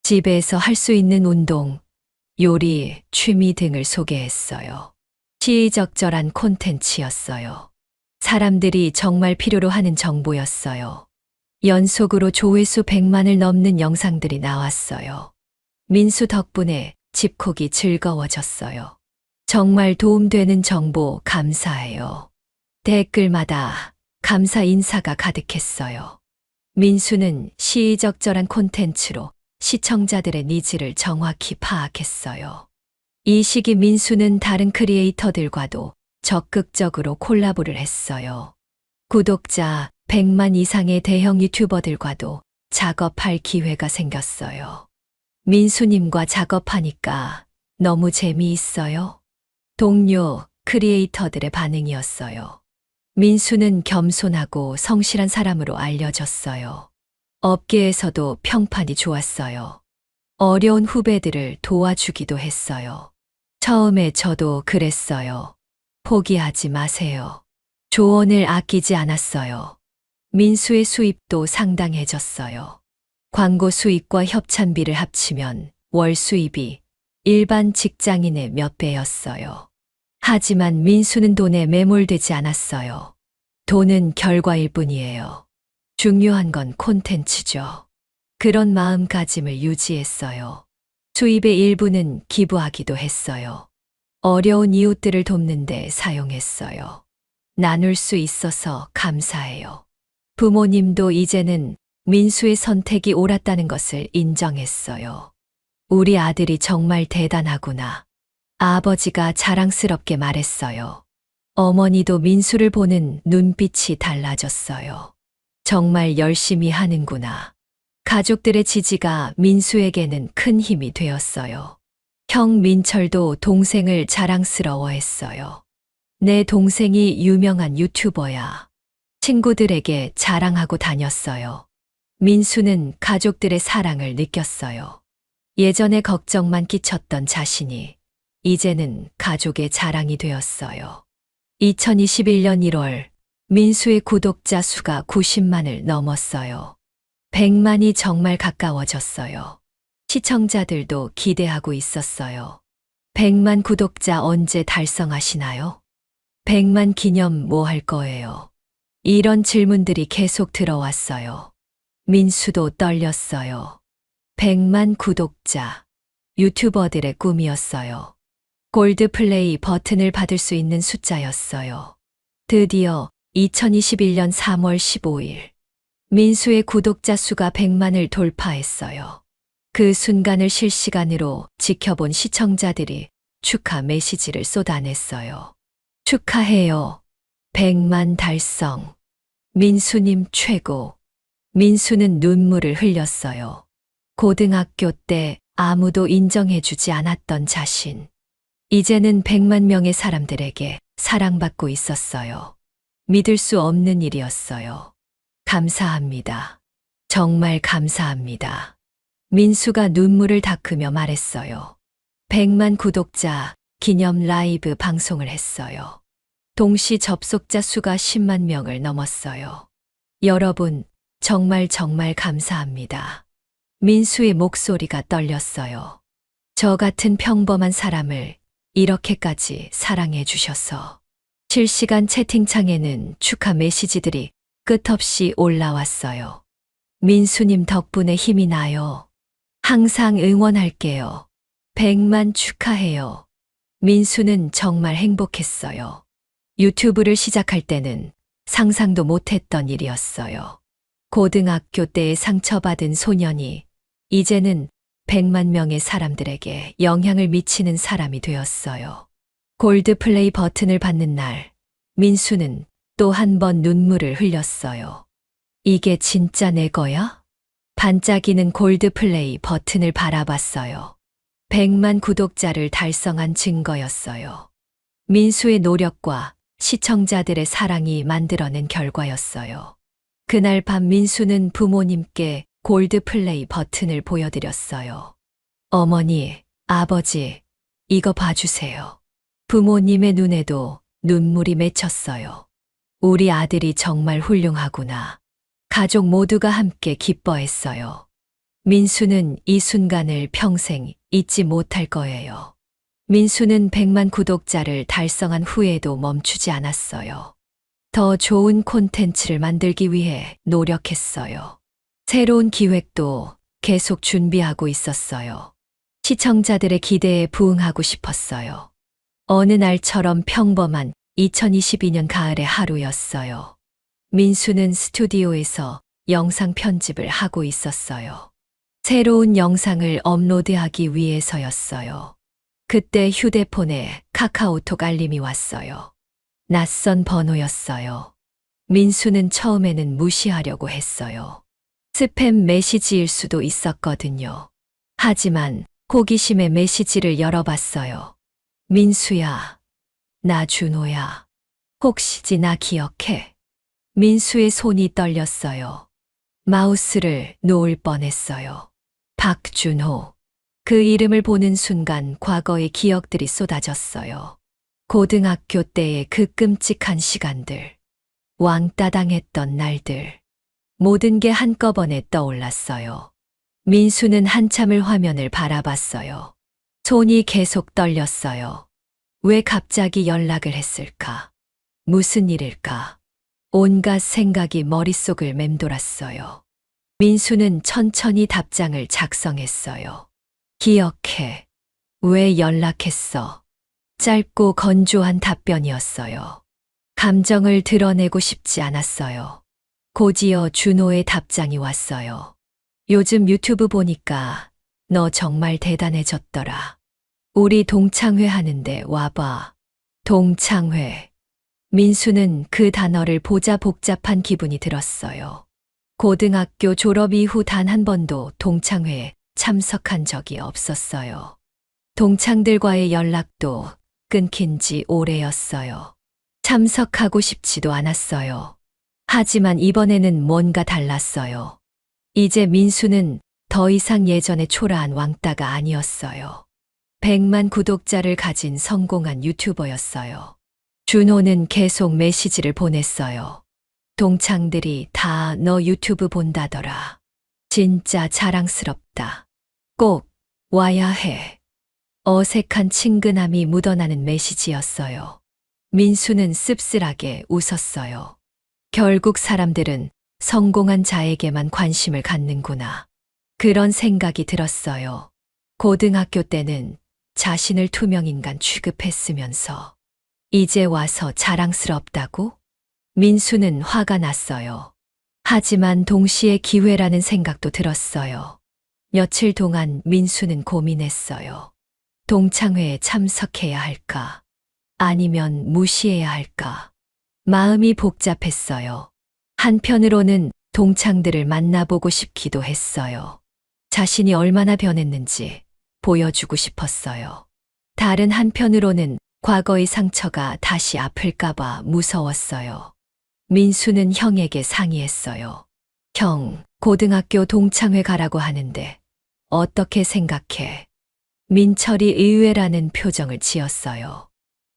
집에서 할 수 있는 운동, 요리, 취미 등을 소개했어요. 시의적절한 콘텐츠였어요. 사람들이 정말 필요로 하는 정보였어요. 연속으로 조회수 100만을 넘는 영상들이 나왔어요. 민수 덕분에 집콕이 즐거워졌어요. 정말 도움되는 정보 감사해요. 댓글마다 감사 인사가 가득했어요. 민수는 시의적절한 콘텐츠로 시청자들의 니즈를 정확히 파악했어요. 이 시기 민수는 다른 크리에이터들과도 적극적으로 콜라보를 했어요. 구독자 100만 이상의 대형 유튜버들과도 작업할 기회가 생겼어요. 민수님과 작업하니까 너무 재미있어요. 동료 크리에이터들의 반응이었어요. 민수는 겸손하고 성실한 사람으로 알려졌어요. 업계에서도 평판이 좋았어요. 어려운 후배들을 도와주기도 했어요. 처음에 저도 그랬어요. 포기하지 마세요. 조언을 아끼지 않았어요. 민수의 수입도 상당해졌어요. 광고 수익과 협찬비를 합치면 월 수입이 일반 직장인의 몇 배였어요. 하지만 민수는 돈에 매몰되지 않았어요. 돈은 결과일 뿐이에요. 중요한 건 콘텐츠죠. 그런 마음가짐을 유지했어요. 수입의 일부는 기부하기도 했어요. 어려운 이웃들을 돕는데 사용했어요. 나눌 수 있어서 감사해요. 부모님도 이제는 민수의 선택이 옳았다는 것을 인정했어요. 우리 아들이 정말 대단하구나. 아버지가 자랑스럽게 말했어요. 어머니도 민수를 보는 눈빛이 달라졌어요. 정말 열심히 하는구나. 가족들의 지지가 민수에게는 큰 힘이 되었어요. 형 민철도 동생을 자랑스러워했어요. 내 동생이 유명한 유튜버야. 친구들에게 자랑하고 다녔어요. 민수는 가족들의 사랑을 느꼈어요. 예전에 걱정만 끼쳤던 자신이 이제는 가족의 자랑이 되었어요. 2021년 1월 민수의 구독자 수가 90만을 넘었어요. 100만이 정말 가까워졌어요. 시청자들도 기대하고 있었어요. 100만 구독자 언제 달성하시나요? 100만 기념 뭐 할 거예요? 이런 질문들이 계속 들어왔어요. 민수도 떨렸어요. 100만 구독자. 유튜버들의 꿈이었어요. 골드플레이 버튼을 받을 수 있는 숫자였어요. 드디어 2021년 3월 15일. 민수의 구독자 수가 100만을 돌파했어요. 그 순간을 실시간으로 지켜본 시청자들이 축하 메시지를 쏟아냈어요. 축하해요. 100만 달성. 민수님 최고. 민수는 눈물을 흘렸어요. 고등학교 때 아무도 인정해주지 않았던 자신. 이제는 100만 명의 사람들에게 사랑받고 있었어요. 믿을 수 없는 일이었어요. 감사합니다. 정말 감사합니다. 민수가 눈물을 닦으며 말했어요. 100만 구독자 기념 라이브 방송을 했어요. 동시 접속자 수가 10만 명을 넘었어요. 여러분, 정말 감사합니다. 민수의 목소리가 떨렸어요. 저 같은 평범한 사람을 이렇게까지 사랑해 주셔서. 실시간 채팅창에는 축하 메시지들이 끝없이 올라왔어요. 민수님 덕분에 힘이 나요. 항상 응원할게요. 100만 축하해요. 민수는 정말 행복했어요. 유튜브를 시작할 때는 상상도 못했던 일이었어요. 고등학교 때에 상처받은 소년이 이제는 100만 명의 사람들에게 영향을 미치는 사람이 되었어요. 골드플레이 버튼을 받는 날, 민수는 또 한 번 눈물을 흘렸어요. 이게 진짜 내 거야? 반짝이는 골드플레이 버튼을 바라봤어요. 100만 구독자를 달성한 증거였어요. 민수의 노력과 시청자들의 사랑이 만들어낸 결과였어요. 그날 밤 민수는 부모님께 골드플레이 버튼을 보여드렸어요. 어머니, 아버지, 이거 봐주세요. 부모님의 눈에도 눈물이 맺혔어요. 우리 아들이 정말 훌륭하구나. 가족 모두가 함께 기뻐했어요. 민수는 이 순간을 평생 잊지 못할 거예요. 민수는 100만 구독자를 달성한 후에도 멈추지 않았어요. 더 좋은 콘텐츠를 만들기 위해 노력했어요. 새로운 기획도 계속 준비하고 있었어요. 시청자들의 기대에 부응하고 싶었어요. 어느 날처럼 평범한 2022년 가을의 하루였어요. 민수는 스튜디오에서 영상 편집을 하고 있었어요. 새로운 영상을 업로드하기 위해서였어요. 그때 휴대폰에 카카오톡 알림이 왔어요. 낯선 번호였어요. 민수는 처음에는 무시하려고 했어요. 스팸 메시지일 수도 있었거든요. 하지만 호기심에 메시지를 열어봤어요. 민수야, 나 준호야. 혹시 나 기억해? 민수의 손이 떨렸어요. 마우스를 놓을 뻔했어요. 박준호. 그 이름을 보는 순간 과거의 기억들이 쏟아졌어요. 고등학교 때의 그 끔찍한 시간들. 왕따 당했던 날들. 모든 게 한꺼번에 떠올랐어요. 민수는 한참을 화면을 바라봤어요. 손이 계속 떨렸어요. 왜 갑자기 연락을 했을까? 무슨 일일까? 온갖 생각이 머릿속을 맴돌았어요. 민수는 천천히 답장을 작성했어요. 기억해. 왜 연락했어? 짧고 건조한 답변이었어요. 감정을 드러내고 싶지 않았어요. 곧이어 준호의 답장이 왔어요. 요즘 유튜브 보니까 너 정말 대단해졌더라. 우리 동창회 하는데 와봐. 동창회. 민수는 그 단어를 보자 복잡한 기분이 들었어요. 고등학교 졸업 이후 단 한 번도 동창회에 참석한 적이 없었어요. 동창들과의 연락도 끊긴 지 오래였어요. 참석하고 싶지도 않았어요. 하지만 이번에는 뭔가 달랐어요. 이제 민수는 더 이상 예전의 초라한 왕따가 아니었어요. 100만 구독자를 가진 성공한 유튜버였어요. 준호는 계속 메시지를 보냈어요. 동창들이 다 너 유튜브 본다더라. 진짜 자랑스럽다. 꼭 와야 해. 어색한 친근함이 묻어나는 메시지였어요. 민수는 씁쓸하게 웃었어요. 결국 사람들은 성공한 자에게만 관심을 갖는구나. 그런 생각이 들었어요. 고등학교 때는 자신을 투명인간 취급했으면서 이제 와서 자랑스럽다고? 민수는 화가 났어요. 하지만 동시에 기회라는 생각도 들었어요. 며칠 동안 민수는 고민했어요. 동창회에 참석해야 할까? 아니면 무시해야 할까? 마음이 복잡했어요. 한편으로는 동창들을 만나보고 싶기도 했어요. 자신이 얼마나 변했는지 보여주고 싶었어요. 다른 한편으로는 과거의 상처가 다시 아플까봐 무서웠어요. 민수는 형에게 상의했어요. 형, 고등학교 동창회 가라고 하는데 어떻게 생각해? 민철이 의외라는 표정을 지었어요.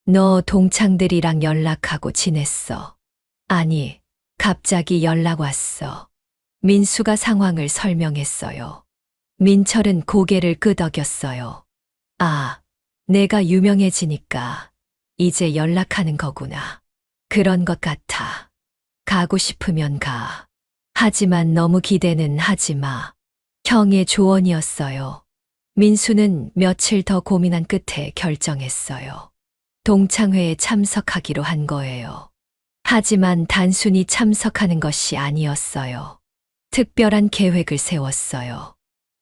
너 동창들이랑 연락하고 지냈어? 아니, 갑자기 연락 왔어. 민수가 상황을 설명했어요. 민철은 고개를 끄덕였어요. 아, 내가 유명해지니까 이제 연락하는 거구나. 그런 것 같아. 가고 싶으면 가. 하지만 너무 기대는 하지 마. 형의 조언이었어요. 민수는 며칠 더 고민한 끝에 결정했어요. 동창회에 참석하기로 한 거예요. 하지만 단순히 참석하는 것이 아니었어요. 특별한 계획을 세웠어요.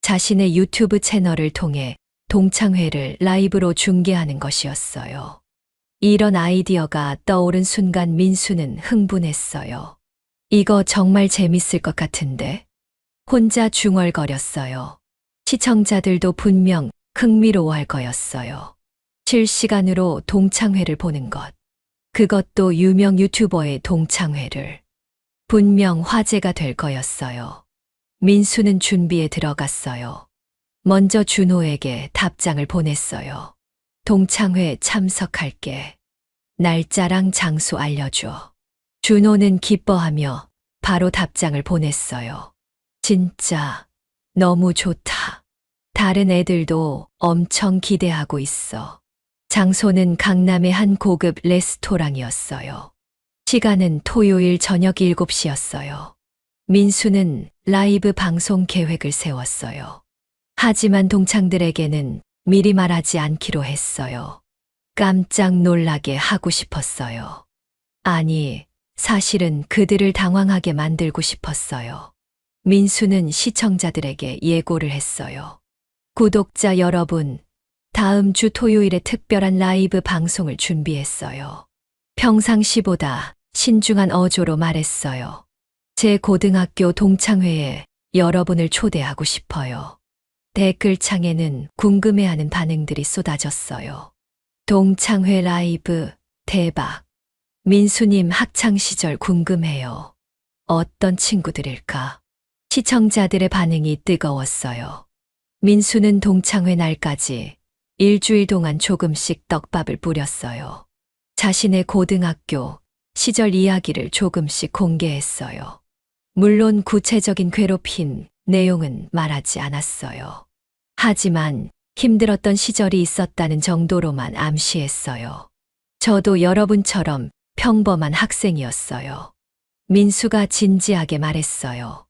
자신의 유튜브 채널을 통해 동창회를 라이브로 중계하는 것이었어요. 이런 아이디어가 떠오른 순간 민수는 흥분했어요. 이거 정말 재밌을 것 같은데? 혼자 중얼거렸어요. 시청자들도 분명 흥미로워할 거였어요. 실시간으로 동창회를 보는 것. 그것도 유명 유튜버의 동창회를. 분명 화제가 될 거였어요. 민수는 준비에 들어갔어요. 먼저 준호에게 답장을 보냈어요. 동창회 참석할게. 날짜랑 장소 알려줘. 준호는 기뻐하며 바로 답장을 보냈어요. 진짜 너무 좋다. 다른 애들도 엄청 기대하고 있어. 장소는 강남의 한 고급 레스토랑이었어요. 시간은 토요일 저녁 7시였어요. 민수는 라이브 방송 계획을 세웠어요. 하지만 동창들에게는 미리 말하지 않기로 했어요. 깜짝 놀라게 하고 싶었어요. 아니, 사실은 그들을 당황하게 만들고 싶었어요. 민수는 시청자들에게 예고를 했어요. 구독자 여러분, 다음 주 토요일에 특별한 라이브 방송을 준비했어요. 평상시보다 신중한 어조로 말했어요. 제 고등학교 동창회에 여러분을 초대하고 싶어요. 댓글창에는 궁금해하는 반응들이 쏟아졌어요. 동창회 라이브, 대박. 민수님 학창시절 궁금해요. 어떤 친구들일까? 시청자들의 반응이 뜨거웠어요. 민수는 동창회 날까지 일주일 동안 조금씩 떡밥을 뿌렸어요. 자신의 고등학교 시절 이야기를 조금씩 공개했어요. 물론 구체적인 괴롭힘 내용은 말하지 않았어요. 하지만 힘들었던 시절이 있었다는 정도로만 암시했어요. 저도 여러분처럼 평범한 학생이었어요. 민수가 진지하게 말했어요.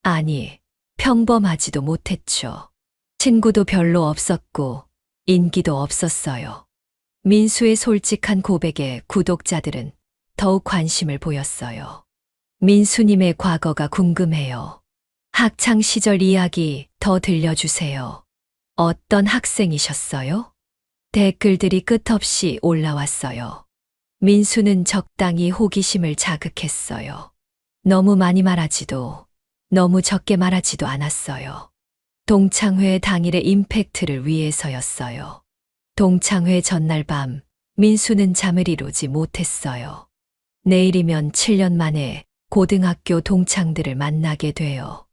아니, 평범하지도 못했죠. 친구도 별로 없었고 인기도 없었어요. 민수의 솔직한 고백에 구독자들은 더욱 관심을 보였어요. 민수님의 과거가 궁금해요. 학창 시절 이야기 더 들려주세요. 어떤 학생이셨어요? 댓글들이 끝없이 올라왔어요. 민수는 적당히 호기심을 자극했어요. 너무 많이 말하지도, 너무 적게 말하지도 않았어요. 동창회 당일의 임팩트를 위해서였어요. 동창회 전날 밤, 민수는 잠을 이루지 못했어요. 내일이면 7년 만에 고등학교 동창들을 만나게 돼요.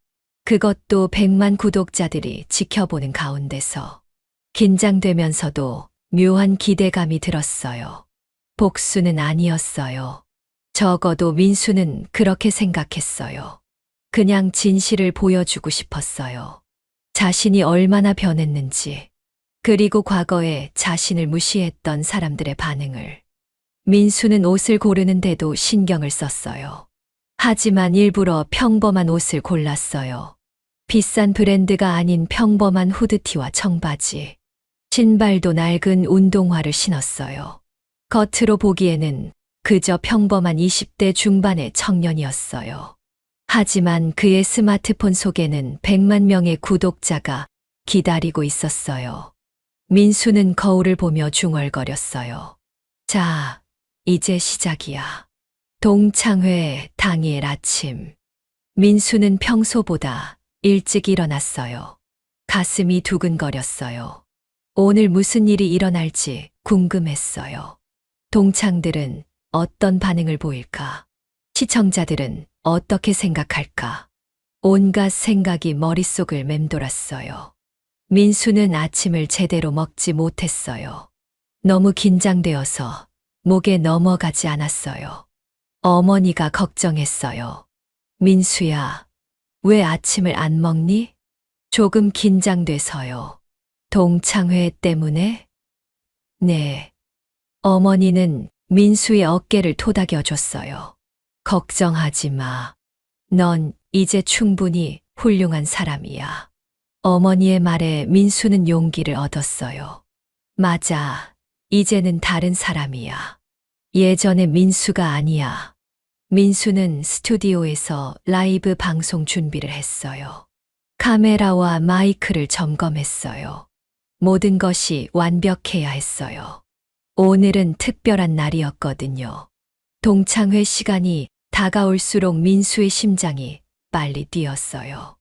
그것도 100만 구독자들이 지켜보는 가운데서 긴장되면서도 묘한 기대감이 들었어요. 복수는 아니었어요. 적어도 민수는 그렇게 생각했어요. 그냥 진실을 보여주고 싶었어요. 자신이 얼마나 변했는지, 그리고 과거에 자신을 무시했던 사람들의 반응을. 민수는 옷을 고르는데도 신경을 썼어요. 하지만 일부러 평범한 옷을 골랐어요. 비싼 브랜드가 아닌 평범한 후드티와 청바지, 신발도 낡은 운동화를 신었어요. 겉으로 보기에는 그저 평범한 20대 중반의 청년이었어요. 하지만 그의 스마트폰 속에는 100만 명의 구독자가 기다리고 있었어요. 민수는 거울을 보며 중얼거렸어요. 자, 이제 시작이야. 동창회 당일 아침. 민수는 평소보다 일찍 일어났어요. 가슴이 두근거렸어요. 오늘 무슨 일이 일어날지 궁금했어요. 동창들은 어떤 반응을 보일까? 시청자들은 어떻게 생각할까? 온갖 생각이 머릿속을 맴돌았어요. 민수는 아침을 제대로 먹지 못했어요. 너무 긴장되어서 목에 넘어가지 않았어요. 어머니가 걱정했어요. 민수야, 왜 아침을 안 먹니? 조금 긴장돼서요. 동창회 때문에? 네. 어머니는 민수의 어깨를 토닥여줬어요. 걱정하지 마. 넌 이제 충분히 훌륭한 사람이야. 어머니의 말에 민수는 용기를 얻었어요. 맞아. 이제는 다른 사람이야. 예전의 민수가 아니야. 민수는 스튜디오에서 라이브 방송 준비를 했어요. 카메라와 마이크를 점검했어요. 모든 것이 완벽해야 했어요. 오늘은 특별한 날이었거든요. 동창회 시간이 다가올수록 민수의 심장이 빨리 뛰었어요.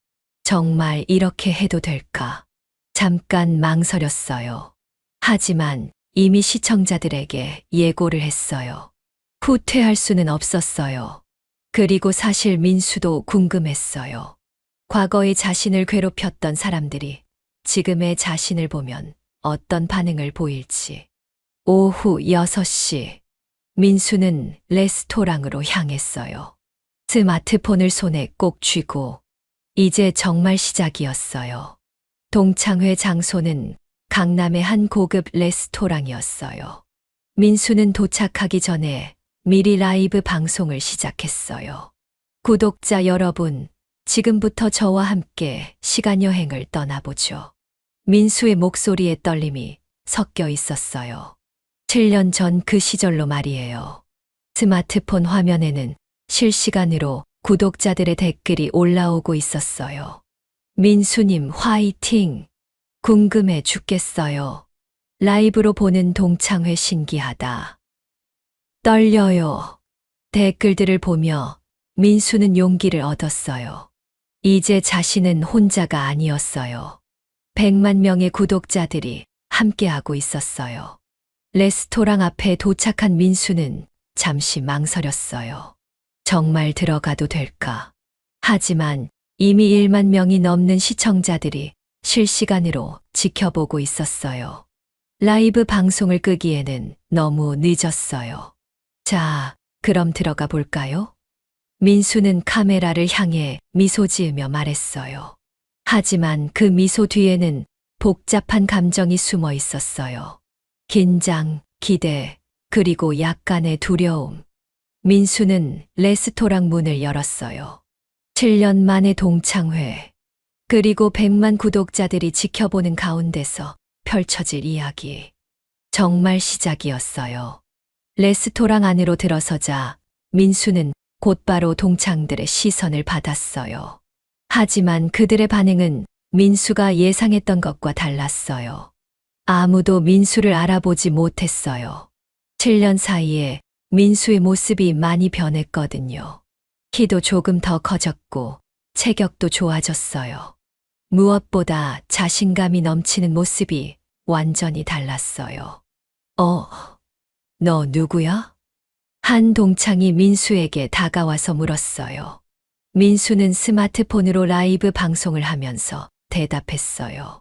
정말 이렇게 해도 될까? 잠깐 망설였어요. 하지만 이미 시청자들에게 예고를 했어요. 후퇴할 수는 없었어요. 그리고 사실 민수도 궁금했어요. 과거의 자신을 괴롭혔던 사람들이 지금의 자신을 보면 어떤 반응을 보일지. 오후 6시, 민수는 레스토랑으로 향했어요. 스마트폰을 손에 꼭 쥐고, 이제 정말 시작이었어요. 동창회 장소는 강남의 한 고급 레스토랑이었어요. 민수는 도착하기 전에 미리 라이브 방송을 시작했어요. 구독자 여러분, 지금부터 저와 함께 시간여행을 떠나보죠. 민수의 목소리에 떨림이 섞여 있었어요. 7년 전 그 시절로 말이에요. 스마트폰 화면에는 실시간으로 구독자들의 댓글이 올라오고 있었어요. 민수님 화이팅! 궁금해 죽겠어요. 라이브로 보는 동창회 신기하다. 떨려요. 댓글들을 보며 민수는 용기를 얻었어요. 이제 자신은 혼자가 아니었어요. 100만 명의 구독자들이 함께하고 있었어요. 레스토랑 앞에 도착한 민수는 잠시 망설였어요. 정말 들어가도 될까? 하지만 이미 1만 명이 넘는 시청자들이 실시간으로 지켜보고 있었어요. 라이브 방송을 끄기에는 너무 늦었어요. 자, 그럼 들어가 볼까요? 민수는 카메라를 향해 미소 지으며 말했어요. 하지만 그 미소 뒤에는 복잡한 감정이 숨어 있었어요. 긴장, 기대, 그리고 약간의 두려움. 민수는 레스토랑 문을 열었어요. 7년 만의 동창회, 그리고 100만 구독자들이 지켜보는 가운데서 펼쳐질 이야기. 정말 시작이었어요. 레스토랑 안으로 들어서자 민수는 곧바로 동창들의 시선을 받았어요. 하지만 그들의 반응은 민수가 예상했던 것과 달랐어요. 아무도 민수를 알아보지 못했어요. 7년 사이에 민수의 모습이 많이 변했거든요. 키도 조금 더 커졌고 체격도 좋아졌어요. 무엇보다 자신감이 넘치는 모습이 완전히 달랐어요. 너 누구야? 한 동창이 민수에게 다가와서 물었어요. 민수는 스마트폰으로 라이브 방송을 하면서 대답했어요.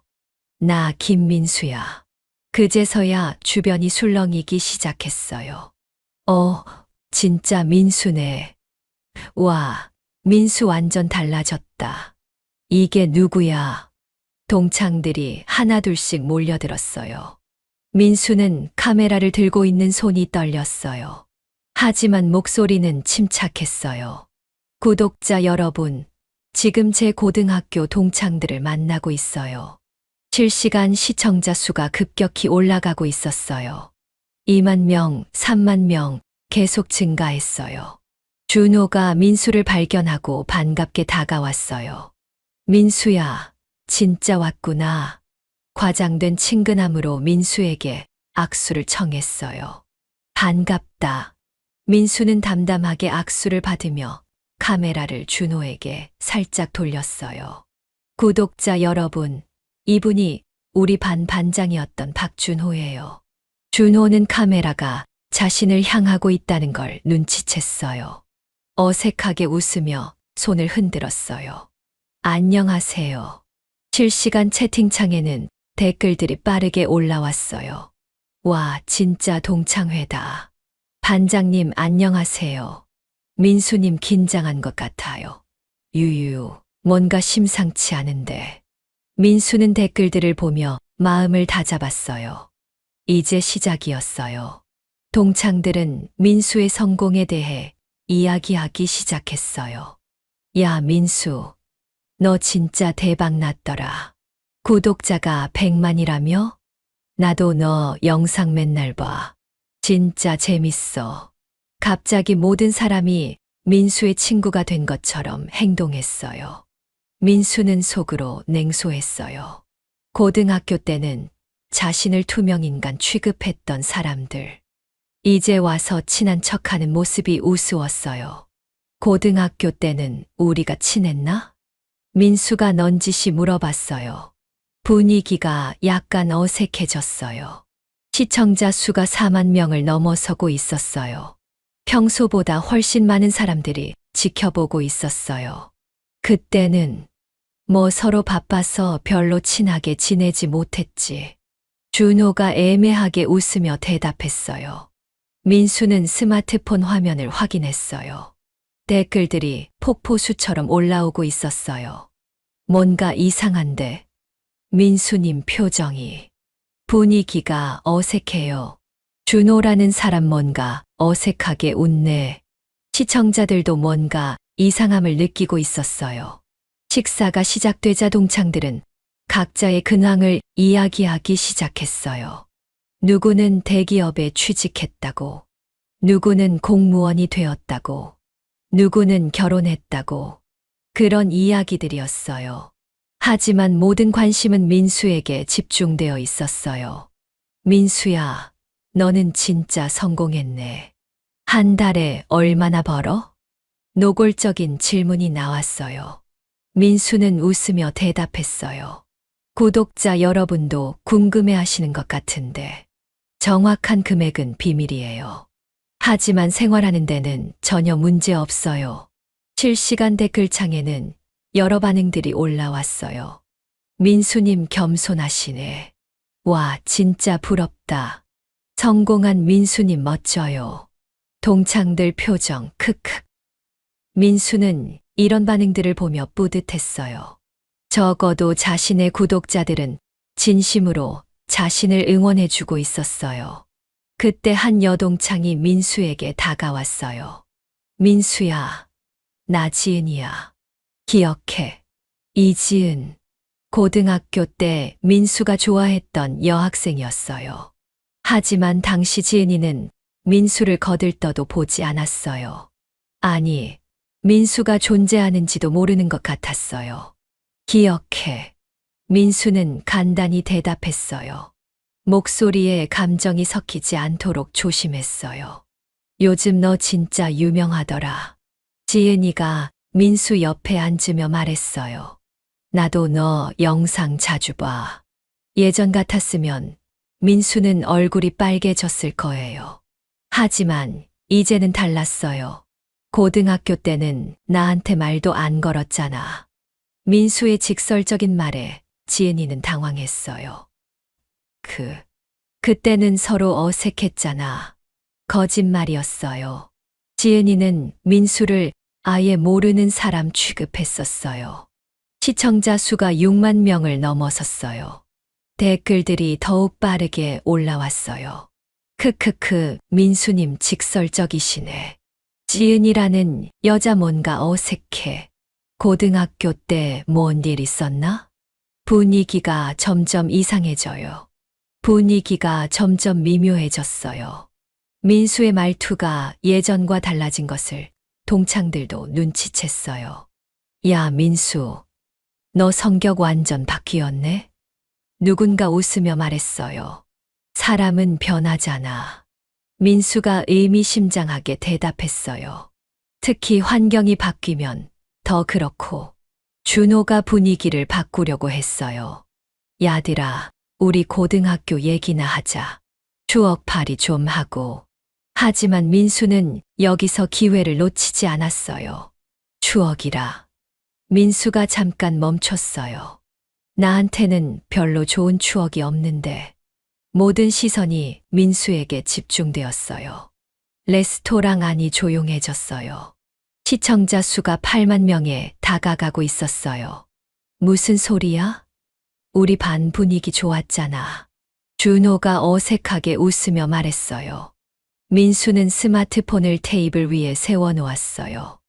나 김민수야. 그제서야 주변이 술렁이기 시작했어요. 진짜 민수네. 와, 민수 완전 달라졌다. 이게 누구야? 동창들이 하나둘씩 몰려들었어요. 민수는 카메라를 들고 있는 손이 떨렸어요. 하지만 목소리는 침착했어요. 구독자 여러분, 지금 제 고등학교 동창들을 만나고 있어요. 실시간 시청자 수가 급격히 올라가고 있었어요. 2만 명, 3만 명 계속 증가했어요. 준호가 민수를 발견하고 반갑게 다가왔어요. 민수야, 진짜 왔구나. 과장된 친근함으로 민수에게 악수를 청했어요. 반갑다. 민수는 담담하게 악수를 받으며 카메라를 준호에게 살짝 돌렸어요. 구독자 여러분, 이분이 우리 반 반장이었던 박준호예요. 준호는 카메라가 자신을 향하고 있다는 걸 눈치챘어요. 어색하게 웃으며 손을 흔들었어요. 안녕하세요. 실시간 채팅창에는 댓글들이 빠르게 올라왔어요. 와, 진짜 동창회다. 반장님 안녕하세요. 민수님 긴장한 것 같아요. 유유, 뭔가 심상치 않은데. 민수는 댓글들을 보며 마음을 다잡았어요. 이제 시작이었어요. 동창들은 민수의 성공에 대해 이야기하기 시작했어요. 야, 민수. 너 진짜 대박 났더라. 구독자가 100만이라며? 나도 너 영상 맨날 봐. 진짜 재밌어. 갑자기 모든 사람이 민수의 친구가 된 것처럼 행동했어요. 민수는 속으로 냉소했어요. 고등학교 때는 자신을 투명인간 취급했던 사람들. 이제 와서 친한 척하는 모습이 우스웠어요. 고등학교 때는 우리가 친했나? 민수가 넌지시 물어봤어요. 분위기가 약간 어색해졌어요. 시청자 수가 4만 명을 넘어서고 있었어요. 평소보다 훨씬 많은 사람들이 지켜보고 있었어요. 그때는 뭐 서로 바빠서 별로 친하게 지내지 못했지. 준호가 애매하게 웃으며 대답했어요. 민수는 스마트폰 화면을 확인했어요. 댓글들이 폭포수처럼 올라오고 있었어요. 뭔가 이상한데. 민수님 표정이. 분위기가 어색해요. 준호라는 사람 뭔가 어색하게 웃네. 시청자들도 뭔가 이상함을 느끼고 있었어요. 식사가 시작되자 동창들은 각자의 근황을 이야기하기 시작했어요. 누구는 대기업에 취직했다고, 누구는 공무원이 되었다고, 누구는 결혼했다고, 그런 이야기들이었어요. 하지만 모든 관심은 민수에게 집중되어 있었어요. 민수야, 너는 진짜 성공했네. 한 달에 얼마나 벌어? 노골적인 질문이 나왔어요. 민수는 웃으며 대답했어요. 구독자 여러분도 궁금해 하시는 것 같은데 정확한 금액은 비밀이에요. 하지만 생활하는 데는 전혀 문제 없어요. 실시간 댓글창에는 여러 반응들이 올라왔어요. 민수님 겸손하시네. 와, 진짜 부럽다. 성공한 민수님 멋져요. 동창들 표정 크크. 민수는 이런 반응들을 보며 뿌듯했어요. 적어도 자신의 구독자들은 진심으로 자신을 응원해주고 있었어요. 그때 한 여동창이 민수에게 다가왔어요. 민수야, 나 지은이야. 기억해. 이지은. 고등학교 때 민수가 좋아했던 여학생이었어요. 하지만 당시 지은이는 민수를 거들떠도 보지 않았어요. 아니, 민수가 존재하는지도 모르는 것 같았어요. 기억해. 민수는 간단히 대답했어요. 목소리에 감정이 섞이지 않도록 조심했어요. 요즘 너 진짜 유명하더라. 지은이가 민수 옆에 앉으며 말했어요. 나도 너 영상 자주 봐. 예전 같았으면 민수는 얼굴이 빨개졌을 거예요. 하지만 이제는 달랐어요. 고등학교 때는 나한테 말도 안 걸었잖아. 민수의 직설적인 말에 지은이는 당황했어요. 그때는 서로 어색했잖아. 거짓말이었어요. 지은이는 민수를 아예 모르는 사람 취급했었어요. 시청자 수가 6만 명을 넘어섰어요. 댓글들이 더욱 빠르게 올라왔어요. 크크크, 민수님 직설적이시네. 지은이라는 여자 뭔가 어색해. 고등학교 때 뭔 일 있었나? 분위기가 점점 이상해져요. 분위기가 점점 미묘해졌어요. 민수의 말투가 예전과 달라진 것을 동창들도 눈치챘어요. 야, 민수, 너 성격 완전 바뀌었네? 누군가 웃으며 말했어요. 사람은 변하잖아. 민수가 의미심장하게 대답했어요. 특히 환경이 바뀌면 더 그렇고, 준호가 분위기를 바꾸려고 했어요. 야들아, 우리 고등학교 얘기나 하자. 추억팔이 좀 하고. 하지만 민수는 여기서 기회를 놓치지 않았어요. 추억이라. 민수가 잠깐 멈췄어요. 나한테는 별로 좋은 추억이 없는데. 모든 시선이 민수에게 집중되었어요. 레스토랑 안이 조용해졌어요. 시청자 수가 8만 명에 다가가고 있었어요. 무슨 소리야? 우리 반 분위기 좋았잖아. 준호가 어색하게 웃으며 말했어요. 민수는 스마트폰을 테이블 위에 세워놓았어요.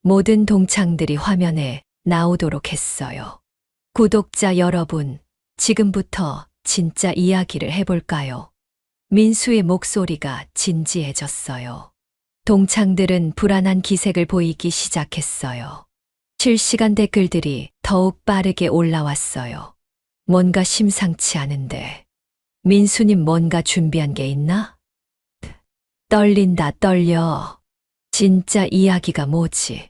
모든 동창들이 화면에 나오도록 했어요. 구독자 여러분, 지금부터 진짜 이야기를 해볼까요? 민수의 목소리가 진지해졌어요. 동창들은 불안한 기색을 보이기 시작했어요. 실시간 댓글들이 더욱 빠르게 올라왔어요. 뭔가 심상치 않은데. 민수님 뭔가 준비한 게 있나? 떨린다, 떨려. 진짜 이야기가 뭐지?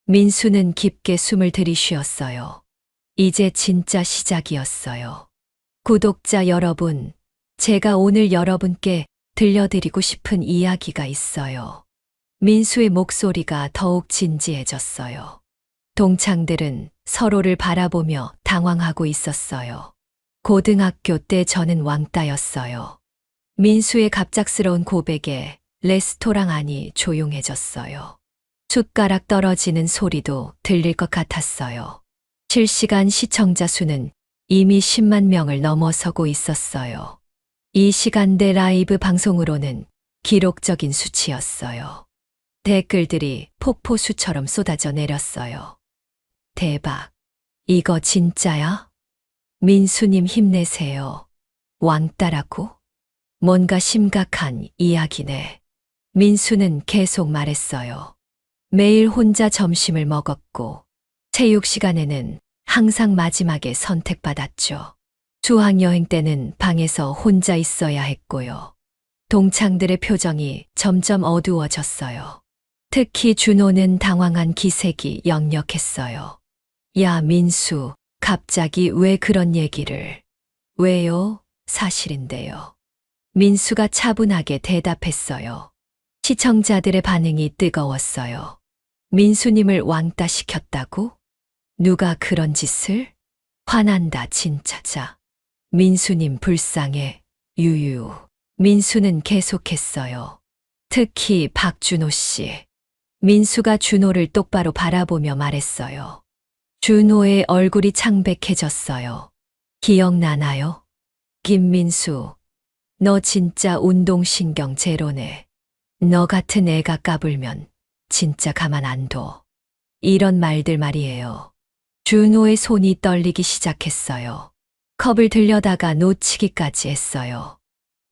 민수는 깊게 숨을 들이쉬었어요. 이제 진짜 시작이었어요. 구독자 여러분, 제가 오늘 여러분께 들려드리고 싶은 이야기가 있어요. 민수의 목소리가 더욱 진지해졌어요. 동창들은 서로를 바라보며 당황하고 있었어요. 고등학교 때 저는 왕따였어요. 민수의 갑작스러운 고백에 레스토랑 안이 조용해졌어요. 숟가락 떨어지는 소리도 들릴 것 같았어요. 실시간 시청자 수는 이미 10만 명을 넘어서고 있었어요. 이 시간대 라이브 방송으로는 기록적인 수치였어요. 댓글들이 폭포수처럼 쏟아져 내렸어요. 대박. 이거 진짜야? 민수님 힘내세요. 왕따라고? 뭔가 심각한 이야기네. 민수는 계속 말했어요. 매일 혼자 점심을 먹었고, 체육 시간에는 항상 마지막에 선택받았죠. 수학여행 때는 방에서 혼자 있어야 했고요. 동창들의 표정이 점점 어두워졌어요. 특히 준호는 당황한 기색이 역력했어요. 야, 민수, 갑자기 왜 그런 얘기를? 왜요? 사실인데요. 민수가 차분하게 대답했어요. 시청자들의 반응이 뜨거웠어요. 민수님을 왕따시켰다고? 누가 그런 짓을? 화난다, 진짜자. 민수님 불쌍해. 유유. 민수는 계속했어요. 특히 박준호 씨. 민수가 준호를 똑바로 바라보며 말했어요. 준호의 얼굴이 창백해졌어요. 기억나나요? 김민수, 너 진짜 운동신경 제로네. 너 같은 애가 까불면 진짜 가만 안 둬. 이런 말들 말이에요. 준호의 손이 떨리기 시작했어요. 컵을 들려다가 놓치기까지 했어요.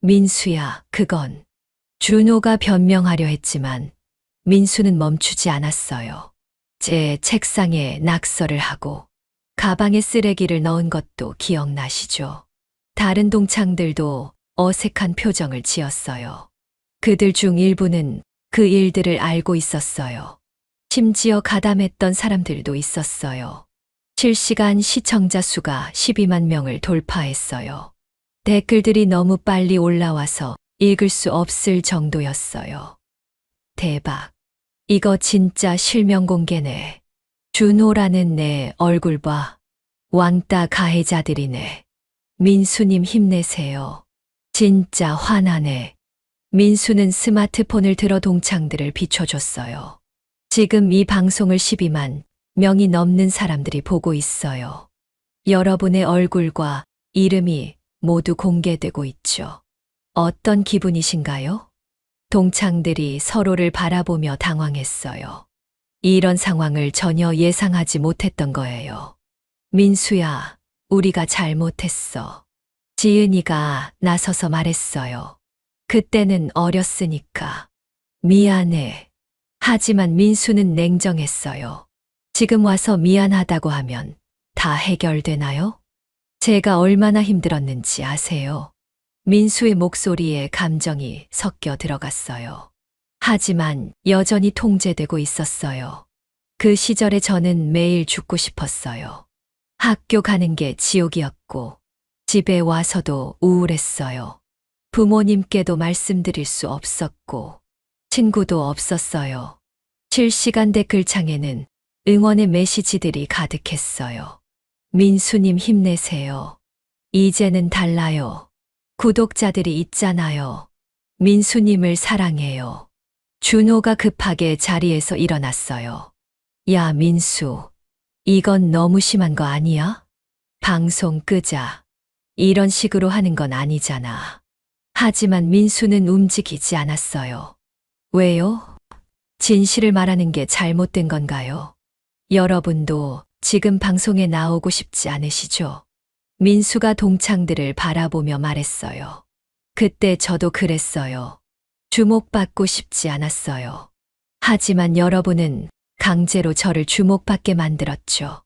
민수야, 그건. 준호가 변명하려 했지만 민수는 멈추지 않았어요. 제 책상에 낙서를 하고 가방에 쓰레기를 넣은 것도 기억나시죠? 다른 동창들도 어색한 표정을 지었어요. 그들 중 일부는 그 일들을 알고 있었어요. 심지어 가담했던 사람들도 있었어요. 실시간 시청자 수가 12만 명을 돌파했어요. 댓글들이 너무 빨리 올라와서 읽을 수 없을 정도였어요. 대박. 이거 진짜 실명 공개네. 준호라는 내 얼굴 봐. 왕따 가해자들이네. 민수님 힘내세요. 진짜 화나네. 민수는 스마트폰을 들어 동창들을 비춰줬어요. 지금 이 방송을 12만 명이 넘는 사람들이 보고 있어요. 여러분의 얼굴과 이름이 모두 공개되고 있죠. 어떤 기분이신가요? 동창들이 서로를 바라보며 당황했어요. 이런 상황을 전혀 예상하지 못했던 거예요. 민수야, 우리가 잘못했어. 지은이가 나서서 말했어요. 그때는 어렸으니까. 미안해. 하지만 민수는 냉정했어요. 지금 와서 미안하다고 하면 다 해결되나요? 제가 얼마나 힘들었는지 아세요? 민수의 목소리에 감정이 섞여 들어갔어요. 하지만 여전히 통제되고 있었어요. 그 시절에 저는 매일 죽고 싶었어요. 학교 가는 게 지옥이었고, 집에 와서도 우울했어요. 부모님께도 말씀드릴 수 없었고, 친구도 없었어요. 실시간 댓글창에는 응원의 메시지들이 가득했어요. 민수님 힘내세요. 이제는 달라요. 구독자들이 있잖아요. 민수님을 사랑해요. 준호가 급하게 자리에서 일어났어요. 야, 민수. 이건 너무 심한 거 아니야? 방송 끄자. 이런 식으로 하는 건 아니잖아. 하지만 민수는 움직이지 않았어요. 왜요? 진실을 말하는 게 잘못된 건가요? 여러분도 지금 방송에 나오고 싶지 않으시죠? 민수가 동창들을 바라보며 말했어요. 그때 저도 그랬어요. 주목받고 싶지 않았어요. 하지만 여러분은 강제로 저를 주목받게 만들었죠.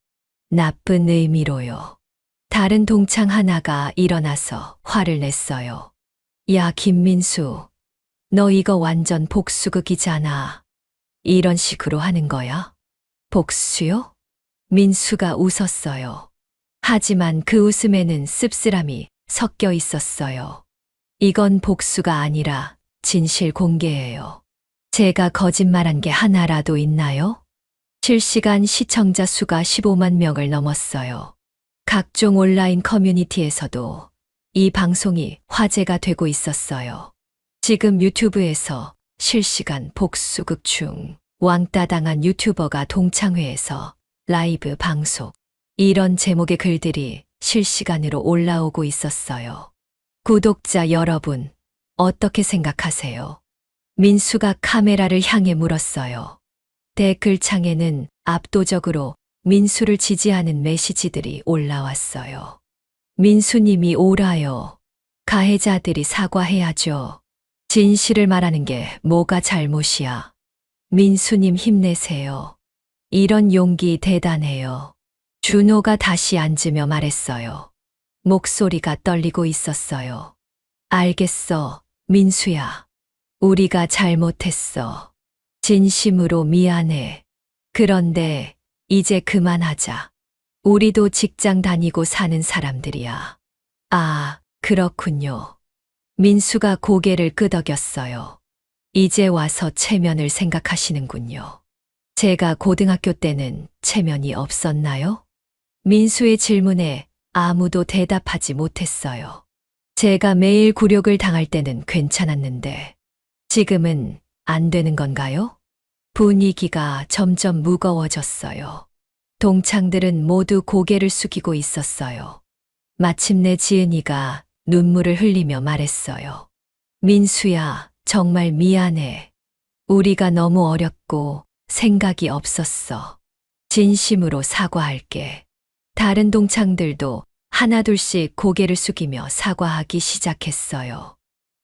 나쁜 의미로요. 다른 동창 하나가 일어나서 화를 냈어요. 야, 김민수. 너 이거 완전 복수극이잖아. 이런 식으로 하는 거야? 복수요? 민수가 웃었어요. 하지만 그 웃음에는 씁쓸함이 섞여 있었어요. 이건 복수가 아니라 진실 공개예요. 제가 거짓말한 게 하나라도 있나요? 실시간 시청자 수가 15만 명을 넘었어요. 각종 온라인 커뮤니티에서도 이 방송이 화제가 되고 있었어요. 지금 유튜브에서 실시간 복수극 중 왕따 당한 유튜버가 동창회에서 라이브 방송. 이런 제목의 글들이 실시간으로 올라오고 있었어요. 구독자 여러분, 어떻게 생각하세요? 민수가 카메라를 향해 물었어요. 댓글창에는 압도적으로 민수를 지지하는 메시지들이 올라왔어요. 민수님이 옳아요. 가해자들이 사과해야죠. 진실을 말하는 게 뭐가 잘못이야. 민수님 힘내세요. 이런 용기 대단해요. 준호가 다시 앉으며 말했어요. 목소리가 떨리고 있었어요. 알겠어, 민수야. 우리가 잘못했어. 진심으로 미안해. 그런데 이제 그만하자. 우리도 직장 다니고 사는 사람들이야. 아, 그렇군요. 민수가 고개를 끄덕였어요. 이제 와서 체면을 생각하시는군요. 제가 고등학교 때는 체면이 없었나요? 민수의 질문에 아무도 대답하지 못했어요. 제가 매일 굴욕을 당할 때는 괜찮았는데 지금은 안 되는 건가요? 분위기가 점점 무거워졌어요. 동창들은 모두 고개를 숙이고 있었어요. 마침내 지은이가 눈물을 흘리며 말했어요. 민수야, 정말 미안해. 우리가 너무 어렸고 생각이 없었어. 진심으로 사과할게. 다른 동창들도 하나둘씩 고개를 숙이며 사과하기 시작했어요.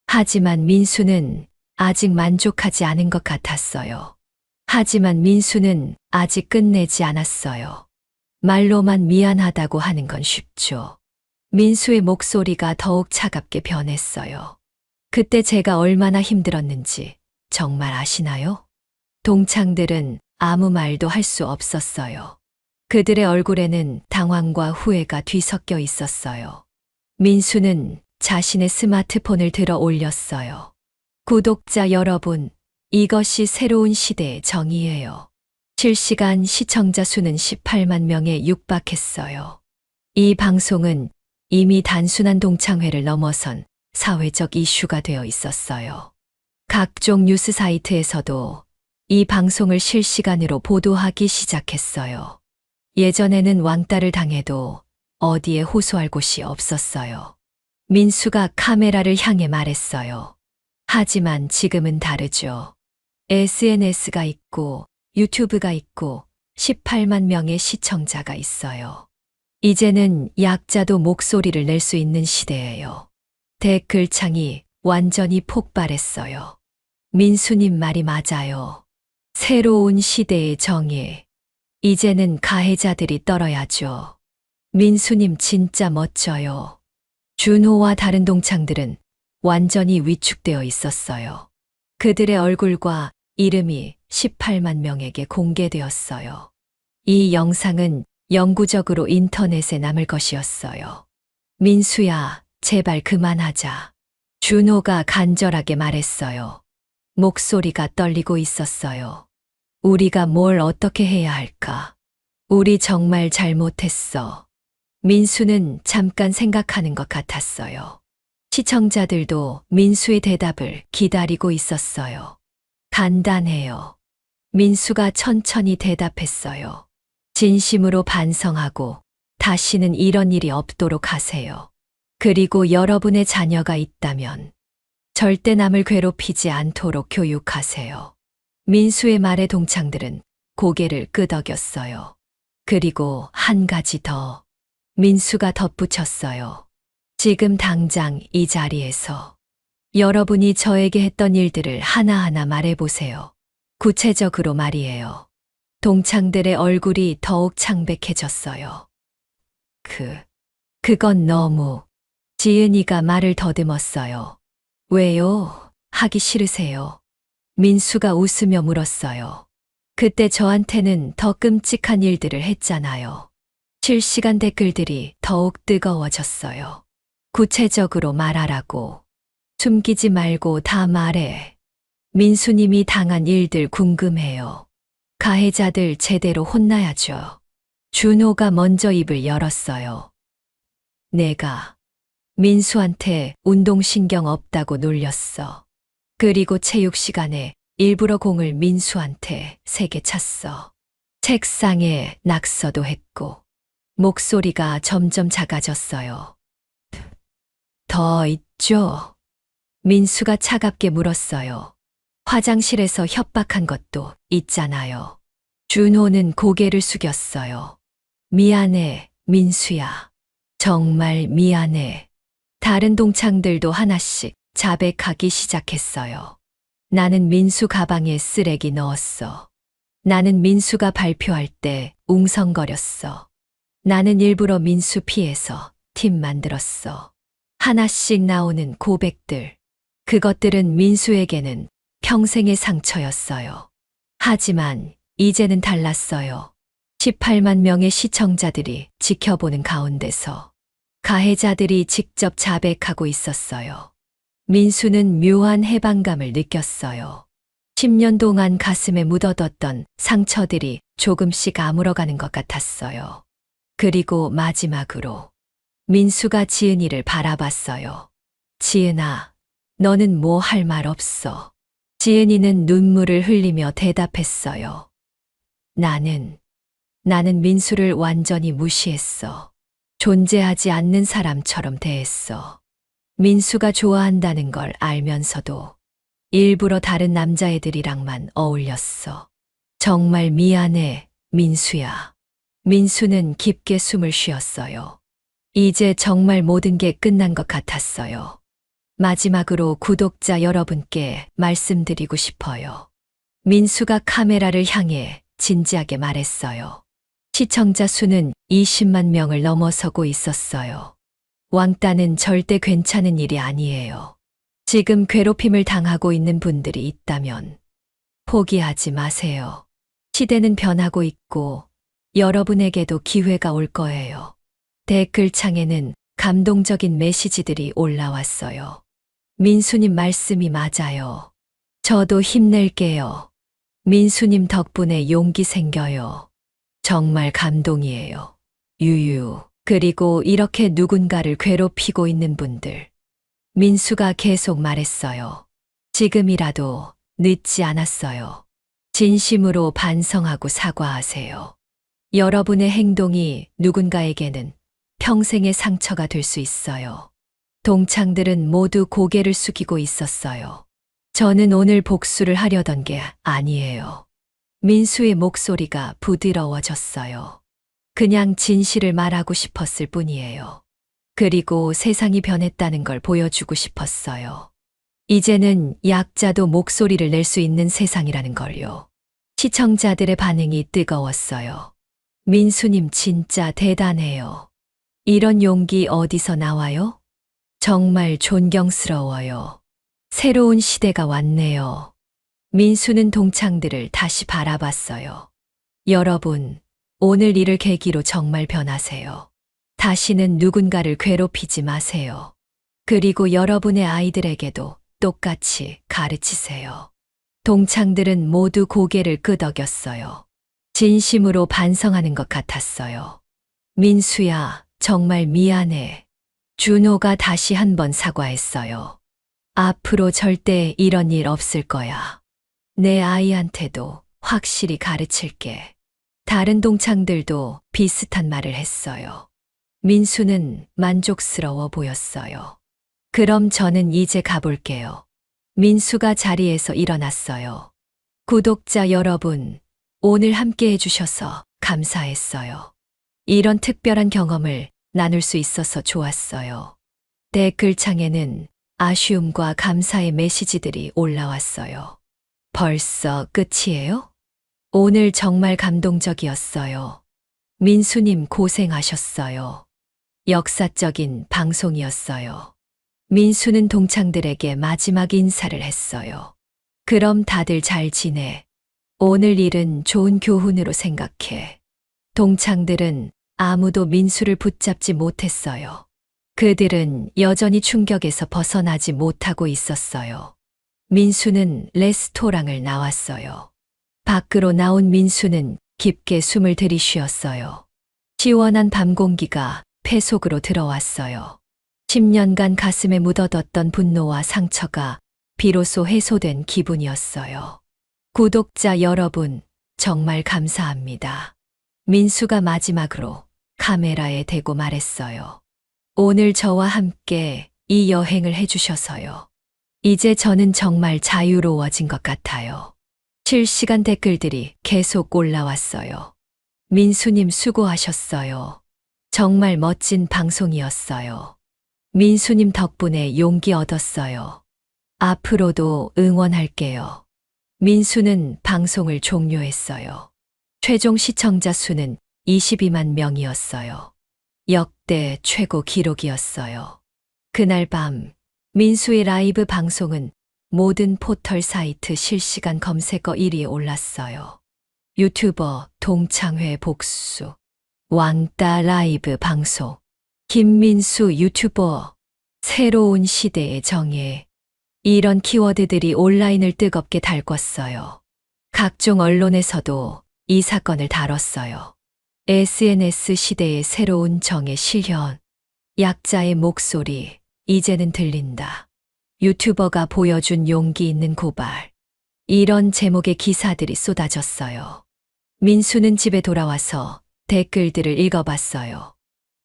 하지만 민수는 아직 만족하지 않은 것 같았어요. 하지만 민수는 아직 끝내지 않았어요. 말로만 미안하다고 하는 건 쉽죠. 민수의 목소리가 더욱 차갑게 변했어요. 그때 제가 얼마나 힘들었는지 정말 아시나요? 동창들은 아무 말도 할 수 없었어요. 그들의 얼굴에는 당황과 후회가 뒤섞여 있었어요. 민수는 자신의 스마트폰을 들어 올렸어요. 구독자 여러분, 이것이 새로운 시대의 정의예요. 실시간 시청자 수는 18만 명에 육박했어요. 이 방송은 이미 단순한 동창회를 넘어선 사회적 이슈가 되어 있었어요. 각종 뉴스 사이트에서도 이 방송을 실시간으로 보도하기 시작했어요. 예전에는 왕따를 당해도 어디에 호소할 곳이 없었어요. 민수가 카메라를 향해 말했어요. 하지만 지금은 다르죠. SNS가 있고 유튜브가 있고 18만 명의 시청자가 있어요. 이제는 약자도 목소리를 낼 수 있는 시대예요. 댓글창이 완전히 폭발했어요. 민수님 말이 맞아요. 새로운 시대의 정의. 이제는 가해자들이 떨어야죠. 민수님 진짜 멋져요. 준호와 다른 동창들은 완전히 위축되어 있었어요. 그들의 얼굴과 이름이 18만 명에게 공개되었어요. 이 영상은 영구적으로 인터넷에 남을 것이었어요. 민수야, 제발 그만하자. 준호가 간절하게 말했어요. 목소리가 떨리고 있었어요. 우리가 뭘 어떻게 해야 할까? 우리 정말 잘못했어. 민수는 잠깐 생각하는 것 같았어요. 시청자들도 민수의 대답을 기다리고 있었어요. 간단해요. 민수가 천천히 대답했어요. 진심으로 반성하고 다시는 이런 일이 없도록 하세요. 그리고 여러분의 자녀가 있다면 절대 남을 괴롭히지 않도록 교육하세요. 민수의 말에 동창들은 고개를 끄덕였어요. 그리고 한 가지 더. 민수가 덧붙였어요. 지금 당장 이 자리에서 여러분이 저에게 했던 일들을 하나하나 말해보세요. 구체적으로 말이에요. 동창들의 얼굴이 더욱 창백해졌어요. 그건 너무. 지은이가 말을 더듬었어요. 왜요? 하기 싫으세요? 민수가 웃으며 물었어요. 그때 저한테는 더 끔찍한 일들을 했잖아요. 실시간 댓글들이 더욱 뜨거워졌어요. 구체적으로 말하라고. 숨기지 말고 다 말해. 민수님이 당한 일들 궁금해요. 가해자들 제대로 혼나야죠. 준호가 먼저 입을 열었어요. 내가 민수한테 운동신경 없다고 놀렸어. 그리고 체육 시간에 일부러 공을 민수한테 3개 찼어. 책상에 낙서도 했고. 목소리가 점점 작아졌어요. 더 있죠? 민수가 차갑게 물었어요. 화장실에서 협박한 것도 있잖아요. 준호는 고개를 숙였어요. 미안해, 민수야. 정말 미안해. 다른 동창들도 하나씩 자백하기 시작했어요. 나는 민수 가방에 쓰레기 넣었어. 나는 민수가 발표할 때 웅성거렸어. 나는 일부러 민수 피해서 팀 만들었어. 하나씩 나오는 고백들. 그것들은 민수에게는 평생의 상처였어요. 하지만 이제는 달랐어요. 18만 명의 시청자들이 지켜보는 가운데서 가해자들이 직접 자백하고 있었어요. 민수는 묘한 해방감을 느꼈어요. 10년 동안 가슴에 묻어뒀던 상처들이 조금씩 아물어가는 것 같았어요. 그리고 마지막으로 민수가 지은이를 바라봤어요. 지은아, 너는 뭐 할 말 없어. 지은이는 눈물을 흘리며 대답했어요. 나는 민수를 완전히 무시했어. 존재하지 않는 사람처럼 대했어. 민수가 좋아한다는 걸 알면서도 일부러 다른 남자애들이랑만 어울렸어. 정말 미안해, 민수야. 민수는 깊게 숨을 쉬었어요. 이제 정말 모든 게 끝난 것 같았어요. 마지막으로 구독자 여러분께 말씀드리고 싶어요. 민수가 카메라를 향해 진지하게 말했어요. 시청자 수는 20만 명을 넘어서고 있었어요. 왕따는 절대 괜찮은 일이 아니에요. 지금 괴롭힘을 당하고 있는 분들이 있다면 포기하지 마세요. 시대는 변하고 있고 여러분에게도 기회가 올 거예요. 댓글창에는 감동적인 메시지들이 올라왔어요. 민수님 말씀이 맞아요. 저도 힘낼게요. 민수님 덕분에 용기 생겨요. 정말 감동이에요. 유유. 그리고 이렇게 누군가를 괴롭히고 있는 분들. 민수가 계속 말했어요. 지금이라도 늦지 않았어요. 진심으로 반성하고 사과하세요. 여러분의 행동이 누군가에게는 평생의 상처가 될 수 있어요. 동창들은 모두 고개를 숙이고 있었어요. 저는 오늘 복수를 하려던 게 아니에요. 민수의 목소리가 부드러워졌어요. 그냥 진실을 말하고 싶었을 뿐이에요. 그리고 세상이 변했다는 걸 보여주고 싶었어요. 이제는 약자도 목소리를 낼 수 있는 세상이라는 걸요. 시청자들의 반응이 뜨거웠어요. 민수님 진짜 대단해요. 이런 용기 어디서 나와요? 정말 존경스러워요. 새로운 시대가 왔네요. 민수는 동창들을 다시 바라봤어요. 여러분, 오늘 일을 계기로 정말 변하세요. 다시는 누군가를 괴롭히지 마세요. 그리고 여러분의 아이들에게도 똑같이 가르치세요. 동창들은 모두 고개를 끄덕였어요. 진심으로 반성하는 것 같았어요. 민수야, 정말 미안해. 준호가 다시 한번 사과했어요. 앞으로 절대 이런 일 없을 거야. 내 아이한테도 확실히 가르칠게. 다른 동창들도 비슷한 말을 했어요. 민수는 만족스러워 보였어요. 그럼 저는 이제 가볼게요. 민수가 자리에서 일어났어요. 구독자 여러분, 오늘 함께 해주셔서 감사했어요. 이런 특별한 경험을 나눌 수 있어서 좋았어요. 댓글창에는 아쉬움과 감사의 메시지들이 올라왔어요. 벌써 끝이에요? 오늘 정말 감동적이었어요. 민수님 고생하셨어요. 역사적인 방송이었어요. 민수는 동창들에게 마지막 인사를 했어요. 그럼 다들 잘 지내. 오늘 일은 좋은 교훈으로 생각해. 동창들은 아무도 민수를 붙잡지 못했어요. 그들은 여전히 충격에서 벗어나지 못하고 있었어요. 민수는 레스토랑을 나왔어요. 밖으로 나온 민수는 깊게 숨을 들이쉬었어요. 시원한 밤 공기가 폐 속으로 들어왔어요. 10년간 가슴에 묻어뒀던 분노와 상처가 비로소 해소된 기분이었어요. 구독자 여러분, 정말 감사합니다. 민수가 마지막으로 카메라에 대고 말했어요. 오늘 저와 함께 이 여행을 해주셔서요. 이제 저는 정말 자유로워진 것 같아요. 실시간 댓글들이 계속 올라왔어요. 민수님 수고하셨어요. 정말 멋진 방송이었어요. 민수님 덕분에 용기 얻었어요. 앞으로도 응원할게요. 민수는 방송을 종료했어요. 최종 시청자 수는 22만 명이었어요. 역대 최고 기록이었어요. 그날 밤 민수의 라이브 방송은 모든 포털 사이트 실시간 검색어 1위에 올랐어요. 유튜버 동창회 복수, 왕따 라이브 방송, 김민수 유튜버, 새로운 시대의 정예. 이런 키워드들이 온라인을 뜨겁게 달궜어요. 각종 언론에서도 이 사건을 다뤘어요. SNS 시대의 새로운 정의 실현, 약자의 목소리, 이제는 들린다. 유튜버가 보여준 용기 있는 고발. 이런 제목의 기사들이 쏟아졌어요. 민수는 집에 돌아와서 댓글들을 읽어봤어요.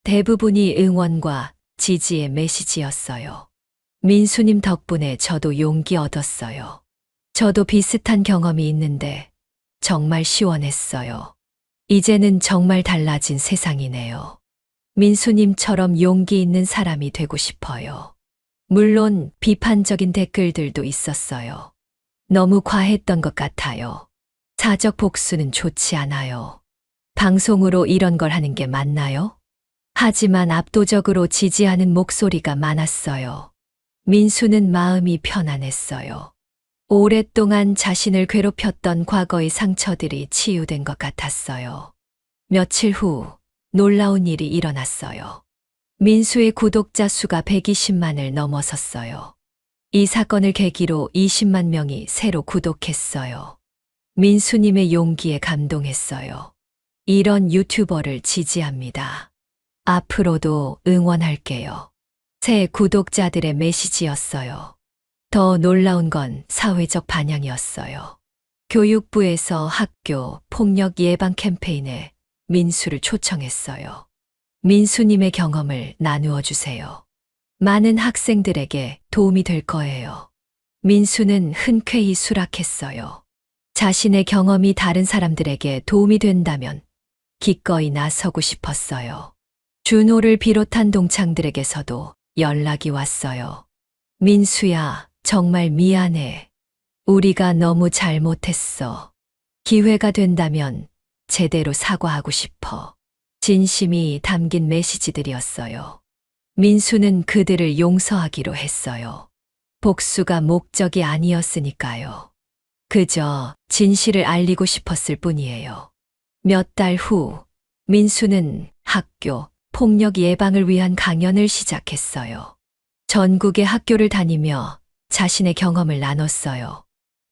대부분이 응원과 지지의 메시지였어요. 민수님 덕분에 저도 용기 얻었어요. 저도 비슷한 경험이 있는데 정말 시원했어요. 이제는 정말 달라진 세상이네요. 민수님처럼 용기 있는 사람이 되고 싶어요. 물론 비판적인 댓글들도 있었어요. 너무 과했던 것 같아요. 사적 복수는 좋지 않아요. 방송으로 이런 걸 하는 게 맞나요? 하지만 압도적으로 지지하는 목소리가 많았어요. 민수는 마음이 편안했어요. 오랫동안 자신을 괴롭혔던 과거의 상처들이 치유된 것 같았어요. 며칠 후 놀라운 일이 일어났어요. 민수의 구독자 수가 120만을 넘어섰어요. 이 사건을 계기로 20만 명이 새로 구독했어요. 민수님의 용기에 감동했어요. 이런 유튜버를 지지합니다. 앞으로도 응원할게요. 새 구독자들의 메시지였어요. 더 놀라운 건 사회적 반향이었어요. 교육부에서 학교 폭력 예방 캠페인에 민수를 초청했어요. 민수님의 경험을 나누어 주세요. 많은 학생들에게 도움이 될 거예요. 민수는 흔쾌히 수락했어요. 자신의 경험이 다른 사람들에게 도움이 된다면 기꺼이 나서고 싶었어요. 준호를 비롯한 동창들에게서도 연락이 왔어요. 민수야, 정말 미안해. 우리가 너무 잘못했어. 기회가 된다면 제대로 사과하고 싶어. 진심이 담긴 메시지들이었어요. 민수는 그들을 용서하기로 했어요. 복수가 목적이 아니었으니까요. 그저 진실을 알리고 싶었을 뿐이에요. 몇 달 후, 민수는 학교 폭력 예방을 위한 강연을 시작했어요. 전국의 학교를 다니며 자신의 경험을 나눴어요.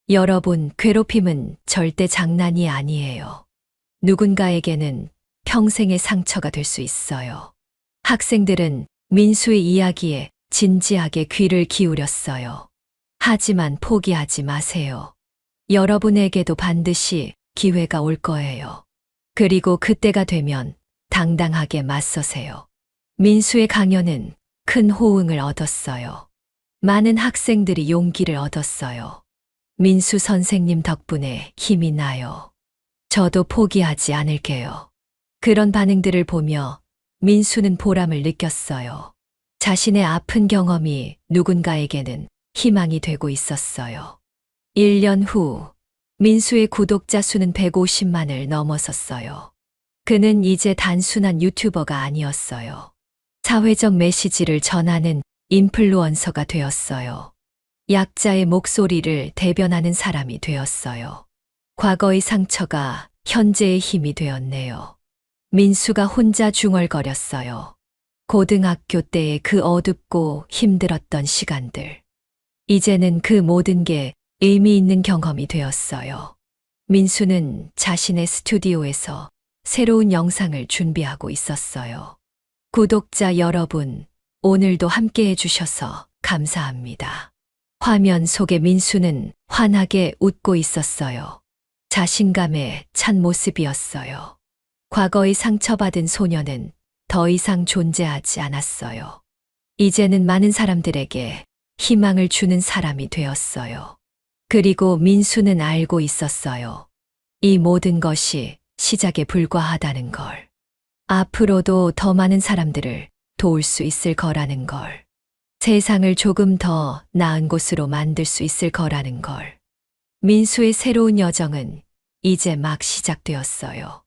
여러분, 괴롭힘은 절대 장난이 아니에요. 누군가에게는 평생의 상처가 될 수 있어요. 학생들은 민수의 이야기에 진지하게 귀를 기울였어요. 하지만 포기하지 마세요. 여러분에게도 반드시 기회가 올 거예요. 그리고 그때가 되면 당당하게 맞서세요. 민수의 강연은 큰 호응을 얻었어요. 많은 학생들이 용기를 얻었어요. 민수 선생님 덕분에 힘이 나요. 저도 포기하지 않을게요. 그런 반응들을 보며 민수는 보람을 느꼈어요. 자신의 아픈 경험이 누군가에게는 희망이 되고 있었어요. 1년 후, 민수의 구독자 수는 150만을 넘어섰어요. 그는 이제 단순한 유튜버가 아니었어요. 사회적 메시지를 전하는 인플루언서가 되었어요. 약자의 목소리를 대변하는 사람이 되었어요. 과거의 상처가 현재의 힘이 되었네요. 민수가 혼자 중얼거렸어요. 고등학교 때의 그 어둡고 힘들었던 시간들. 이제는 그 모든 게 의미 있는 경험이 되었어요. 민수는 자신의 스튜디오에서 새로운 영상을 준비하고 있었어요. 구독자 여러분, 오늘도 함께 해주셔서 감사합니다. 화면 속의 민수는 환하게 웃고 있었어요. 자신감에 찬 모습이었어요. 과거의 상처받은 소녀는 더 이상 존재하지 않았어요. 이제는 많은 사람들에게 희망을 주는 사람이 되었어요. 그리고 민수는 알고 있었어요. 이 모든 것이 시작에 불과하다는 걸. 앞으로도 더 많은 사람들을 도울 수 있을 거라는 걸. 세상을 조금 더 나은 곳으로 만들 수 있을 거라는 걸. 민수의 새로운 여정은 이제 막 시작되었어요.